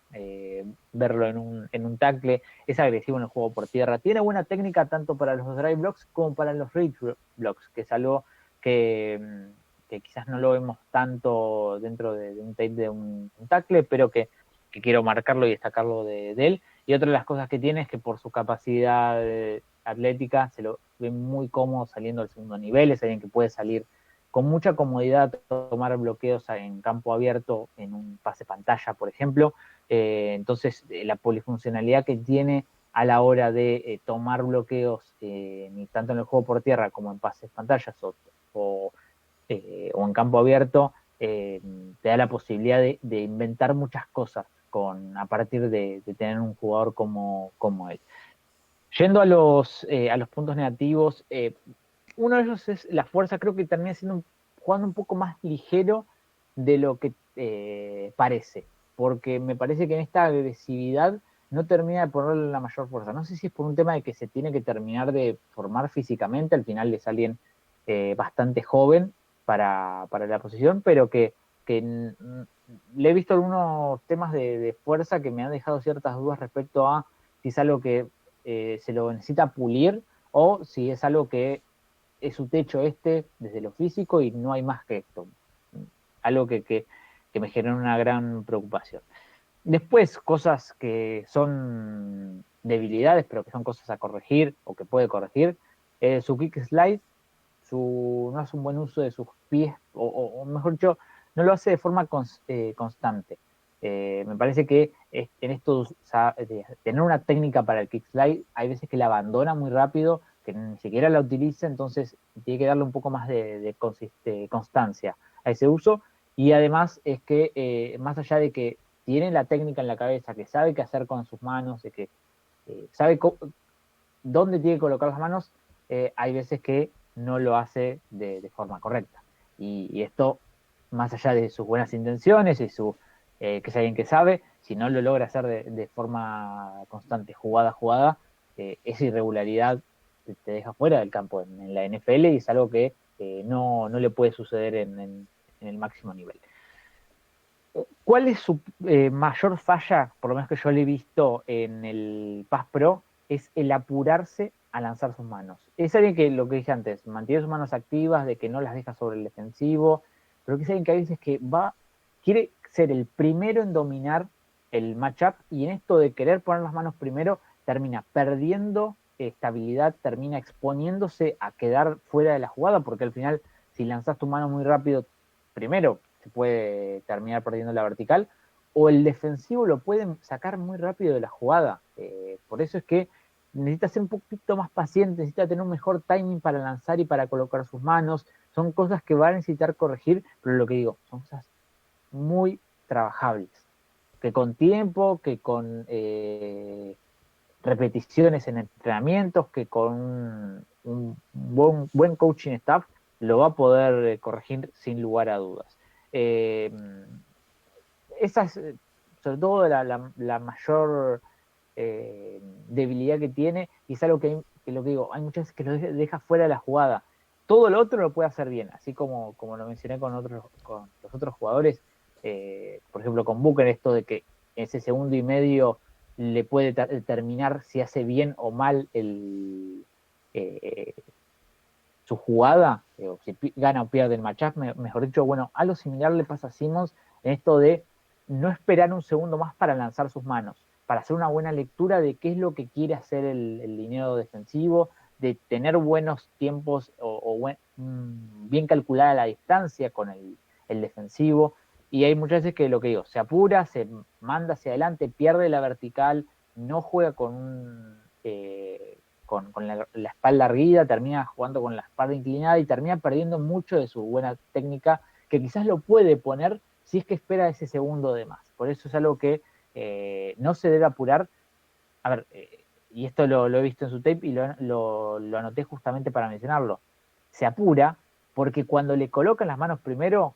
B: verlo en un tackle, es agresivo en el juego por tierra, tiene buena técnica tanto para los drive blocks como para los reach blocks, que es algo que quizás no lo vemos tanto dentro de un tape de un tackle, pero que quiero marcarlo y destacarlo de él. Y otra de las cosas que tiene es que por su capacidad atlética se lo ve muy cómodo saliendo al segundo nivel, es alguien que puede salir con mucha comodidad tomar bloqueos en campo abierto en un pase pantalla, por ejemplo. Entonces, la polifuncionalidad que tiene a la hora de tomar bloqueos, tanto en el juego por tierra como en pases pantallas o o en campo abierto, te da la posibilidad de inventar muchas cosas a partir de tener un jugador como él. Yendo a los puntos negativos, uno de ellos es la fuerza, creo que termina jugando un poco más ligero de lo que parece, porque me parece que en esta agresividad no termina de ponerle la mayor fuerza. No sé si es por un tema de que se tiene que terminar de formar físicamente, al final es alguien bastante joven para la posición, pero que le he visto algunos temas de fuerza que me han dejado ciertas dudas respecto a si es algo que se lo necesita pulir o si es algo que es su techo desde lo físico y no hay más que esto. Algo que me genera una gran preocupación. Después, cosas que son debilidades, pero que son cosas a corregir o que puede corregir, su kick slide, no hace un buen uso de sus pies, o mejor dicho, no lo hace de forma constante. Me parece que en esto, de tener una técnica para el kick slide, hay veces que la abandona muy rápido, que ni siquiera la utiliza, entonces tiene que darle un poco más de constancia a ese uso. Y además es que, más allá de que tiene la técnica en la cabeza, que sabe qué hacer con sus manos, de que sabe dónde tiene que colocar las manos, hay veces que no lo hace de forma correcta. Y esto, más allá de sus buenas intenciones y que es alguien que sabe, si no lo logra hacer de forma constante, jugada a jugada, esa irregularidad te deja fuera del campo en la NFL y es algo que no le puede suceder en el máximo nivel. ¿Cuál es su mayor falla, por lo menos que yo le he visto en el Pass Pro? Es el apurarse a lanzar sus manos. Es alguien que, lo que dije antes, mantiene sus manos activas, de que no las deja sobre el defensivo, pero que es alguien que a veces quiere ser el primero en dominar el matchup y en esto de querer poner las manos primero, termina perdiendo estabilidad, termina exponiéndose a quedar fuera de la jugada, porque al final, si lanzas tu mano muy rápido, primero se puede terminar perdiendo la vertical, o el defensivo lo puede sacar muy rápido de la jugada. Por eso es que necesita ser un poquito más paciente, necesita tener un mejor timing para lanzar y para colocar sus manos. Son cosas que va a necesitar corregir, pero lo que digo, son cosas muy trabajables, que con tiempo, que con repeticiones en entrenamientos, que con un buen coaching staff lo va a poder corregir sin lugar a dudas. Eh, esa es, sobre todo, la mayor debilidad que tiene, y es algo que lo que digo, hay muchas veces que lo deja fuera de la jugada. Todo lo otro lo puede hacer bien, así como lo mencioné con los otros jugadores, por ejemplo con Booker, esto de que ese segundo y medio le puede determinar si hace bien o mal eh, su jugada, o si gana o pierde el matchup, mejor dicho. Bueno, algo similar le pasa a Simmons en esto de no esperar un segundo más para lanzar sus manos, para hacer una buena lectura de qué es lo que quiere hacer el liniero defensivo, de tener buenos tiempos bien calculada la distancia con el defensivo. Y hay muchas veces que lo que digo, se apura, se manda hacia adelante, pierde la vertical, no juega con la espalda erguida, termina jugando con la espalda inclinada y termina perdiendo mucho de su buena técnica, que quizás lo puede poner si es que espera ese segundo de más. Por eso es algo que no se debe apurar. A ver, y esto lo he visto en su tape y lo anoté justamente para mencionarlo. Se apura porque cuando le colocan las manos primero,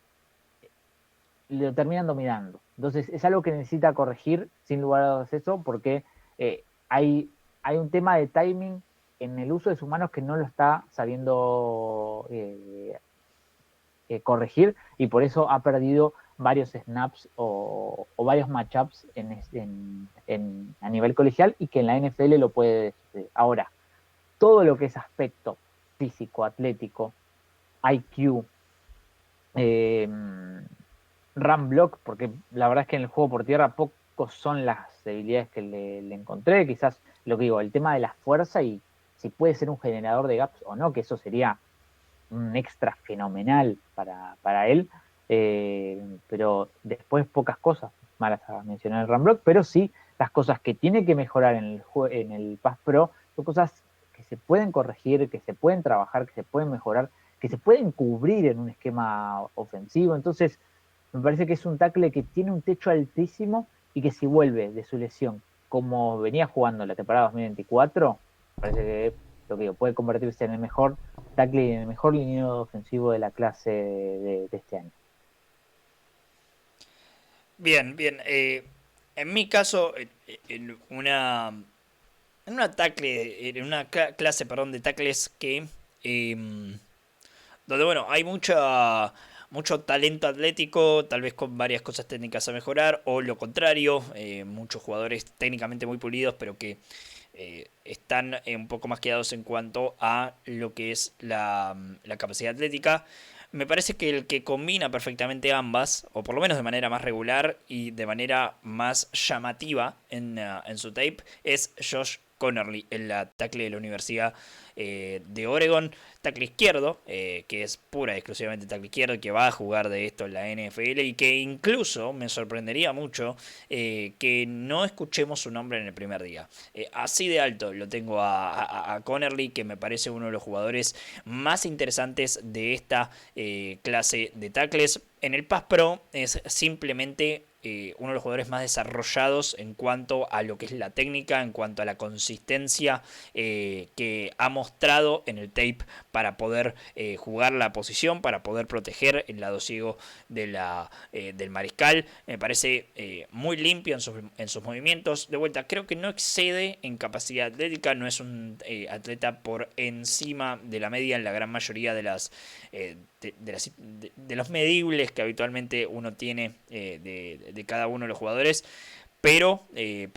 B: lo terminan dominando. Entonces es algo que necesita corregir sin lugar a dudas eso, porque hay un tema de timing en el uso de sus manos que no lo está sabiendo corregir, y por eso ha perdido varios snaps o varios matchups a nivel colegial, y que en la NFL lo puede. Ahora, todo lo que es aspecto físico, atlético, IQ, eh, run block, porque la verdad es que en el juego por tierra pocos son las debilidades que le encontré. Quizás lo que digo, el tema de la fuerza y si puede ser un generador de gaps o no, que eso sería un extra fenomenal para él. Pero después pocas cosas malas a mencionar el run block, pero sí las cosas que tiene que mejorar en el Pass Pro son cosas que se pueden corregir, que se pueden trabajar, que se pueden mejorar, que se pueden cubrir en un esquema ofensivo. Entonces, me parece que es un tackle que tiene un techo altísimo y que si vuelve de su lesión como venía jugando en la temporada 2024, parece que lo que digo, puede convertirse en el mejor tackle y en el mejor liniero ofensivo de la clase de este año.
A: Bien, bien. En mi caso, en una clase, perdón, de tackles que donde bueno, hay mucho talento atlético, tal vez con varias cosas técnicas a mejorar, o lo contrario, muchos jugadores técnicamente muy pulidos, pero que están un poco más quedados en cuanto a lo que es la capacidad atlética. Me parece que el que combina perfectamente ambas, o por lo menos de manera más regular y de manera más llamativa en su tape, es Josh Connerly, el tackle de la Universidad de Oregon, tackle izquierdo, que es pura y exclusivamente tackle izquierdo, que va a jugar de esto en la NFL y que incluso me sorprendería mucho que no escuchemos su nombre en el primer día. Así de alto lo tengo a Connerly, que me parece uno de los jugadores más interesantes de esta clase de tackles. En el Pass Pro es simplemente uno de los jugadores más desarrollados en cuanto a lo que es la técnica, en cuanto a la consistencia que ha mostrado en el tape para poder jugar la posición, para poder proteger el lado ciego del mariscal. Me parece muy limpio en sus movimientos. De vuelta, creo que no excede en capacidad atlética, no es un atleta por encima de la media en la gran mayoría de de los medibles que habitualmente uno tiene de cada uno de los jugadores, pero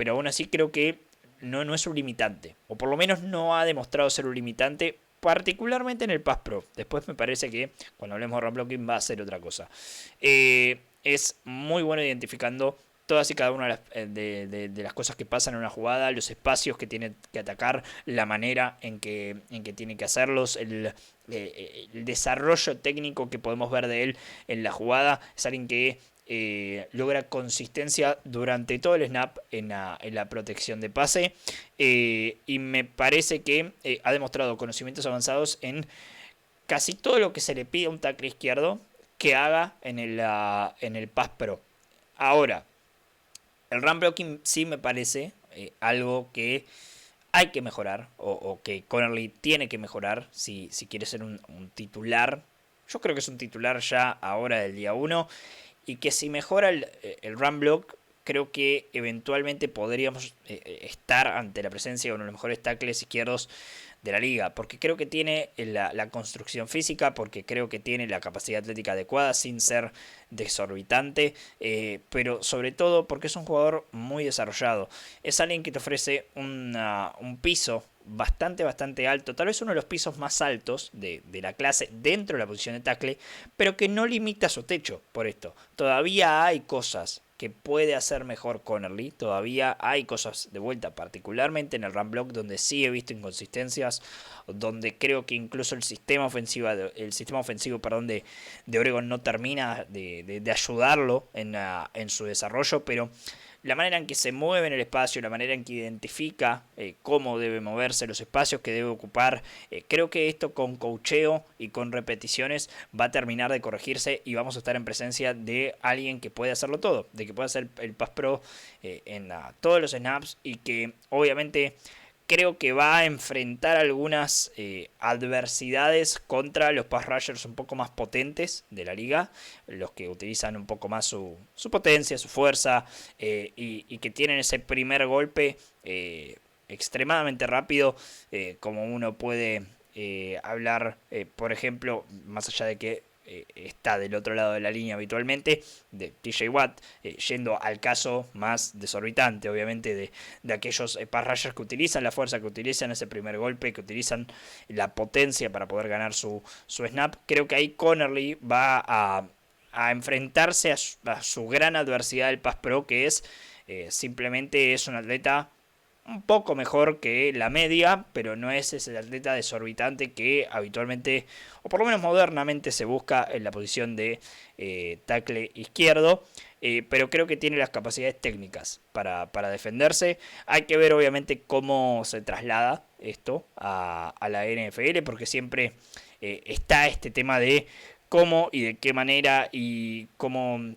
A: aún así creo que no es un limitante, o por lo menos no ha demostrado ser un limitante, particularmente en el Pass Pro. Después me parece que cuando hablemos de run blocking va a ser otra cosa. Es muy bueno identificando todas y cada una de las cosas que pasan en una jugada, los espacios que tiene que atacar, la manera en que tiene que hacerlos, el desarrollo técnico que podemos ver de él en la jugada. Es alguien que logra consistencia durante todo el snap en la protección de pase, y me parece que ha demostrado conocimientos avanzados en casi todo lo que se le pide a un tackle izquierdo que haga en el Pass Pro. Ahora, el run blocking sí me parece algo que hay que mejorar, o que Connerly tiene que mejorar si quiere ser un titular. Yo creo que es un titular ya ahora del día uno, y que si mejora el run block, creo que eventualmente podríamos estar ante la presencia de uno de los mejores tackles izquierdos de la liga, porque creo que tiene la construcción física, porque creo que tiene la capacidad atlética adecuada sin ser desorbitante, pero sobre todo porque es un jugador muy desarrollado. Es alguien que te ofrece un piso bastante alto, tal vez uno de los pisos más altos de la clase dentro de la posición de tackle, pero que no limita su techo por esto. Todavía hay cosas que puede hacer mejor Connerly, todavía hay cosas de vuelta, particularmente en el run block, donde sí he visto inconsistencias, donde creo que incluso el sistema ofensivo perdón, de Oregon no termina de ayudarlo en su desarrollo, pero la manera en que se mueve en el espacio, la manera en que identifica cómo debe moverse, los espacios que debe ocupar, creo que esto con coacheo y con repeticiones va a terminar de corregirse, y vamos a estar en presencia de alguien que puede hacerlo todo, de que puede hacer el Pass Pro en todos los snaps, y que obviamente creo que va a enfrentar algunas adversidades contra los pass rushers un poco más potentes de la liga, los que utilizan un poco más su potencia, su fuerza, y que tienen ese primer golpe extremadamente rápido, como uno puede hablar, por ejemplo, más allá de que está del otro lado de la línea habitualmente, de TJ Watt, yendo al caso más desorbitante, obviamente, de aquellos pass rushers que utilizan la fuerza, que utilizan ese primer golpe, que utilizan la potencia para poder ganar su snap. Creo que ahí Connerly va a enfrentarse a su gran adversidad del Pass Pro, que es simplemente es un atleta un poco mejor que la media, pero no es ese atleta desorbitante que habitualmente, o por lo menos modernamente, se busca en la posición de tackle izquierdo. Pero creo que tiene las capacidades técnicas para defenderse. Hay que ver obviamente cómo se traslada esto a la NFL, porque siempre está este tema de cómo y de qué manera y cómo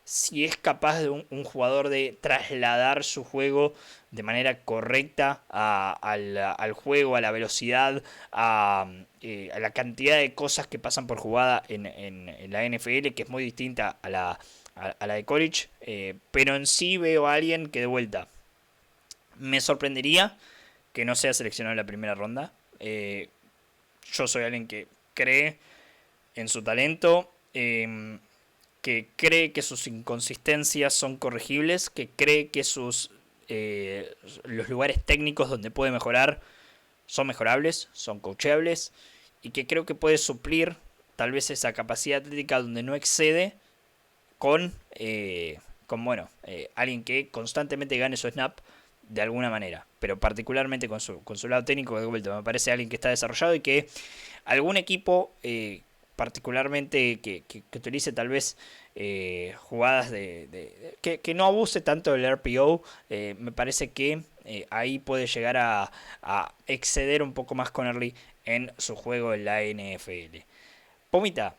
A: si es capaz de un jugador de trasladar su juego de manera correcta al juego, a la velocidad, a la cantidad de cosas que pasan por jugada en la NFL, que es muy distinta a la de college, pero en sí veo a alguien que de vuelta me sorprendería que no sea seleccionado en la primera ronda. Yo soy alguien que cree en su talento, que cree que sus inconsistencias son corregibles, que cree que los lugares técnicos donde puede mejorar son mejorables, son coachables, y que creo que puede suplir tal vez esa capacidad atlética donde no excede con, alguien que constantemente gane su snap de alguna manera, pero particularmente con su lado técnico de vuelta. Me parece alguien que está desarrollado y que algún equipo, particularmente que utilice tal vez jugadas que no abuse tanto del RPO, me parece que ahí puede llegar a exceder un poco más con Early en su juego en la NFL. Pomita,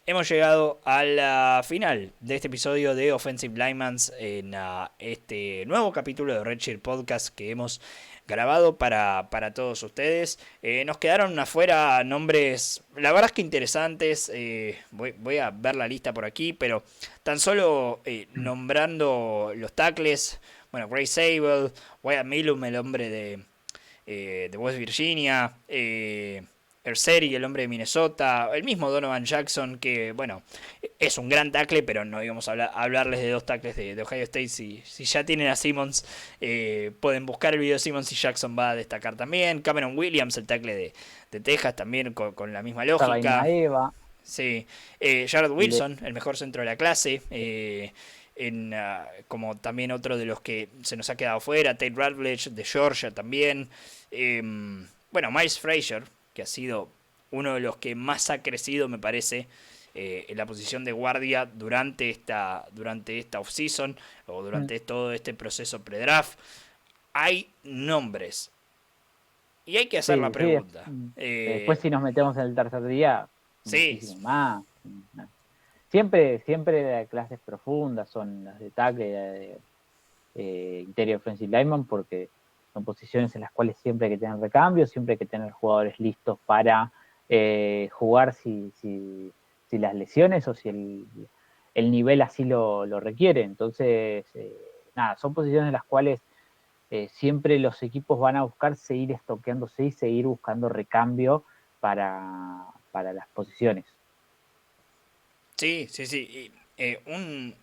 A: hemos llegado a la final de este episodio de Offensive Linemans en este nuevo capítulo de Redshirt Podcast que hemos grabado para todos ustedes. Nos quedaron afuera nombres, la verdad es que interesantes. Voy a ver la lista por aquí, pero tan solo nombrando los tackles. Bueno, Gray Sable, Wyatt Millum, el hombre de West Virginia. Erseri, el hombre de Minnesota, el mismo Donovan Jackson, que bueno, es un gran tackle, pero no íbamos a hablarles de dos tackles de Ohio State. Si ya tienen a Simmons, pueden buscar el video de Simmons y Jackson va a destacar también. Cameron Williams, el tackle de Texas, también con la misma lógica. Sí. Jared Wilson, el mejor centro de la clase. Como también otro de los que se nos ha quedado fuera, Tate Ratledge de Georgia también. Miles Frazier, que ha sido uno de los que más ha crecido, me parece, en la posición de guardia durante esta offseason o durante todo este proceso pre-draft. Hay nombres y hay que hacer la pregunta.
B: Después si nos metemos en el tercer día, muchísimo más. Siempre las clases profundas son las de tackle, interior offensive lineman, porque son posiciones en las cuales siempre hay que tener recambios, siempre hay que tener jugadores listos para jugar si las lesiones o si el nivel así lo requiere. Entonces, son posiciones en las cuales siempre los equipos van a buscar seguir estoqueándose y seguir buscando recambio para las posiciones.
A: Sí.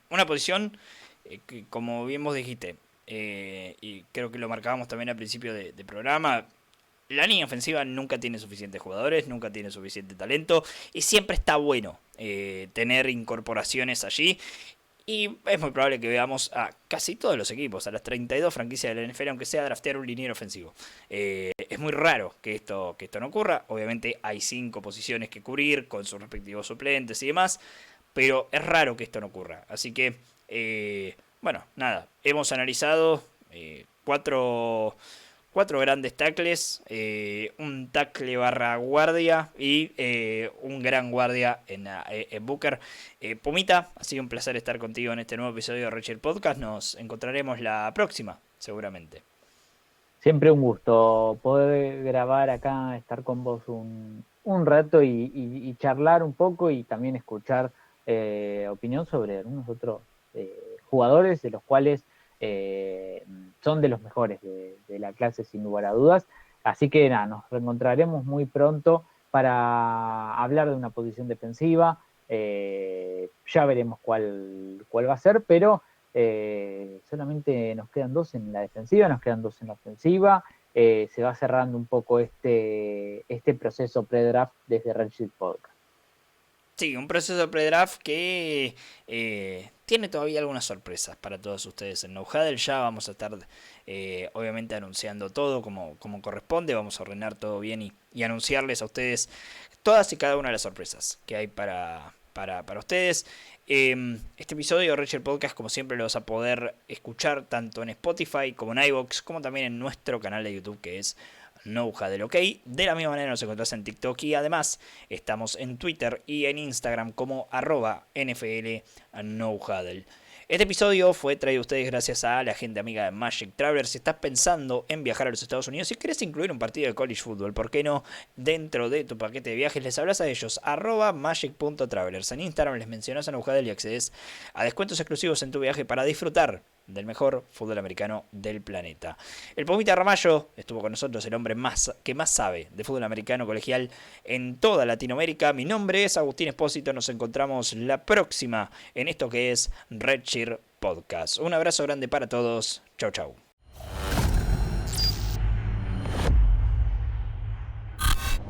A: Una posición que, como bien vos dijiste, y creo que lo marcábamos también al principio de programa, la línea ofensiva nunca tiene suficientes jugadores, nunca tiene suficiente talento, y siempre está bueno tener incorporaciones allí. Y es muy probable que veamos a casi todos los equipos, a las 32 franquicias de la NFL, aunque sea draftear un liniero ofensivo. Es muy raro que esto no ocurra. Obviamente hay 5 posiciones que cubrir con sus respectivos suplentes y demás, pero es raro que esto no ocurra. Así que, hemos analizado 4 grandes tackles, un tackle barra guardia y un gran guardia en Booker. Pumita, ha sido un placer estar contigo en este nuevo episodio de Redshirt Podcast. Nos encontraremos la próxima, seguramente.
B: Siempre un gusto poder grabar acá, estar con vos un rato y charlar un poco y también escuchar opinión sobre algunos otros jugadores de los cuales son de los mejores de la clase sin lugar a dudas. Así que nos reencontraremos muy pronto para hablar de una posición defensiva. Ya veremos cuál va a ser, pero solamente nos quedan 2 en la defensiva, nos quedan 2 en la ofensiva. Se va cerrando un poco este proceso pre-draft desde Redshirt Podcast.
A: Sí, un proceso pre-draft que tiene todavía algunas sorpresas para todos ustedes en No Huddle. Ya vamos a estar obviamente anunciando todo como corresponde. Vamos a ordenar todo bien y anunciarles a ustedes todas y cada una de las sorpresas que hay para ustedes. Este episodio de Redshirt Podcast, como siempre, lo vas a poder escuchar tanto en Spotify como en iVoox, como también en nuestro canal de YouTube, que es No Huddle OK. De la misma manera nos encontrás en TikTok y además estamos en Twitter y en Instagram como @NFL No Huddle. Este episodio fue traído a ustedes gracias a la gente amiga de Magic Traveler. Si estás pensando en viajar a los Estados Unidos, si querés incluir un partido de college football, ¿por qué no? Dentro de tu paquete de viajes les hablas a ellos, @magic.travelers. En Instagram les mencionas a Nujadel y accedes a descuentos exclusivos en tu viaje para disfrutar del mejor fútbol americano del planeta. El Pumita Ramallo estuvo con nosotros, el hombre que más sabe de fútbol americano colegial en toda Latinoamérica. Mi nombre es Agustín Espósito, nos encontramos la próxima en esto que es Red Cheer Podcast. Un abrazo grande para todos, chau chau.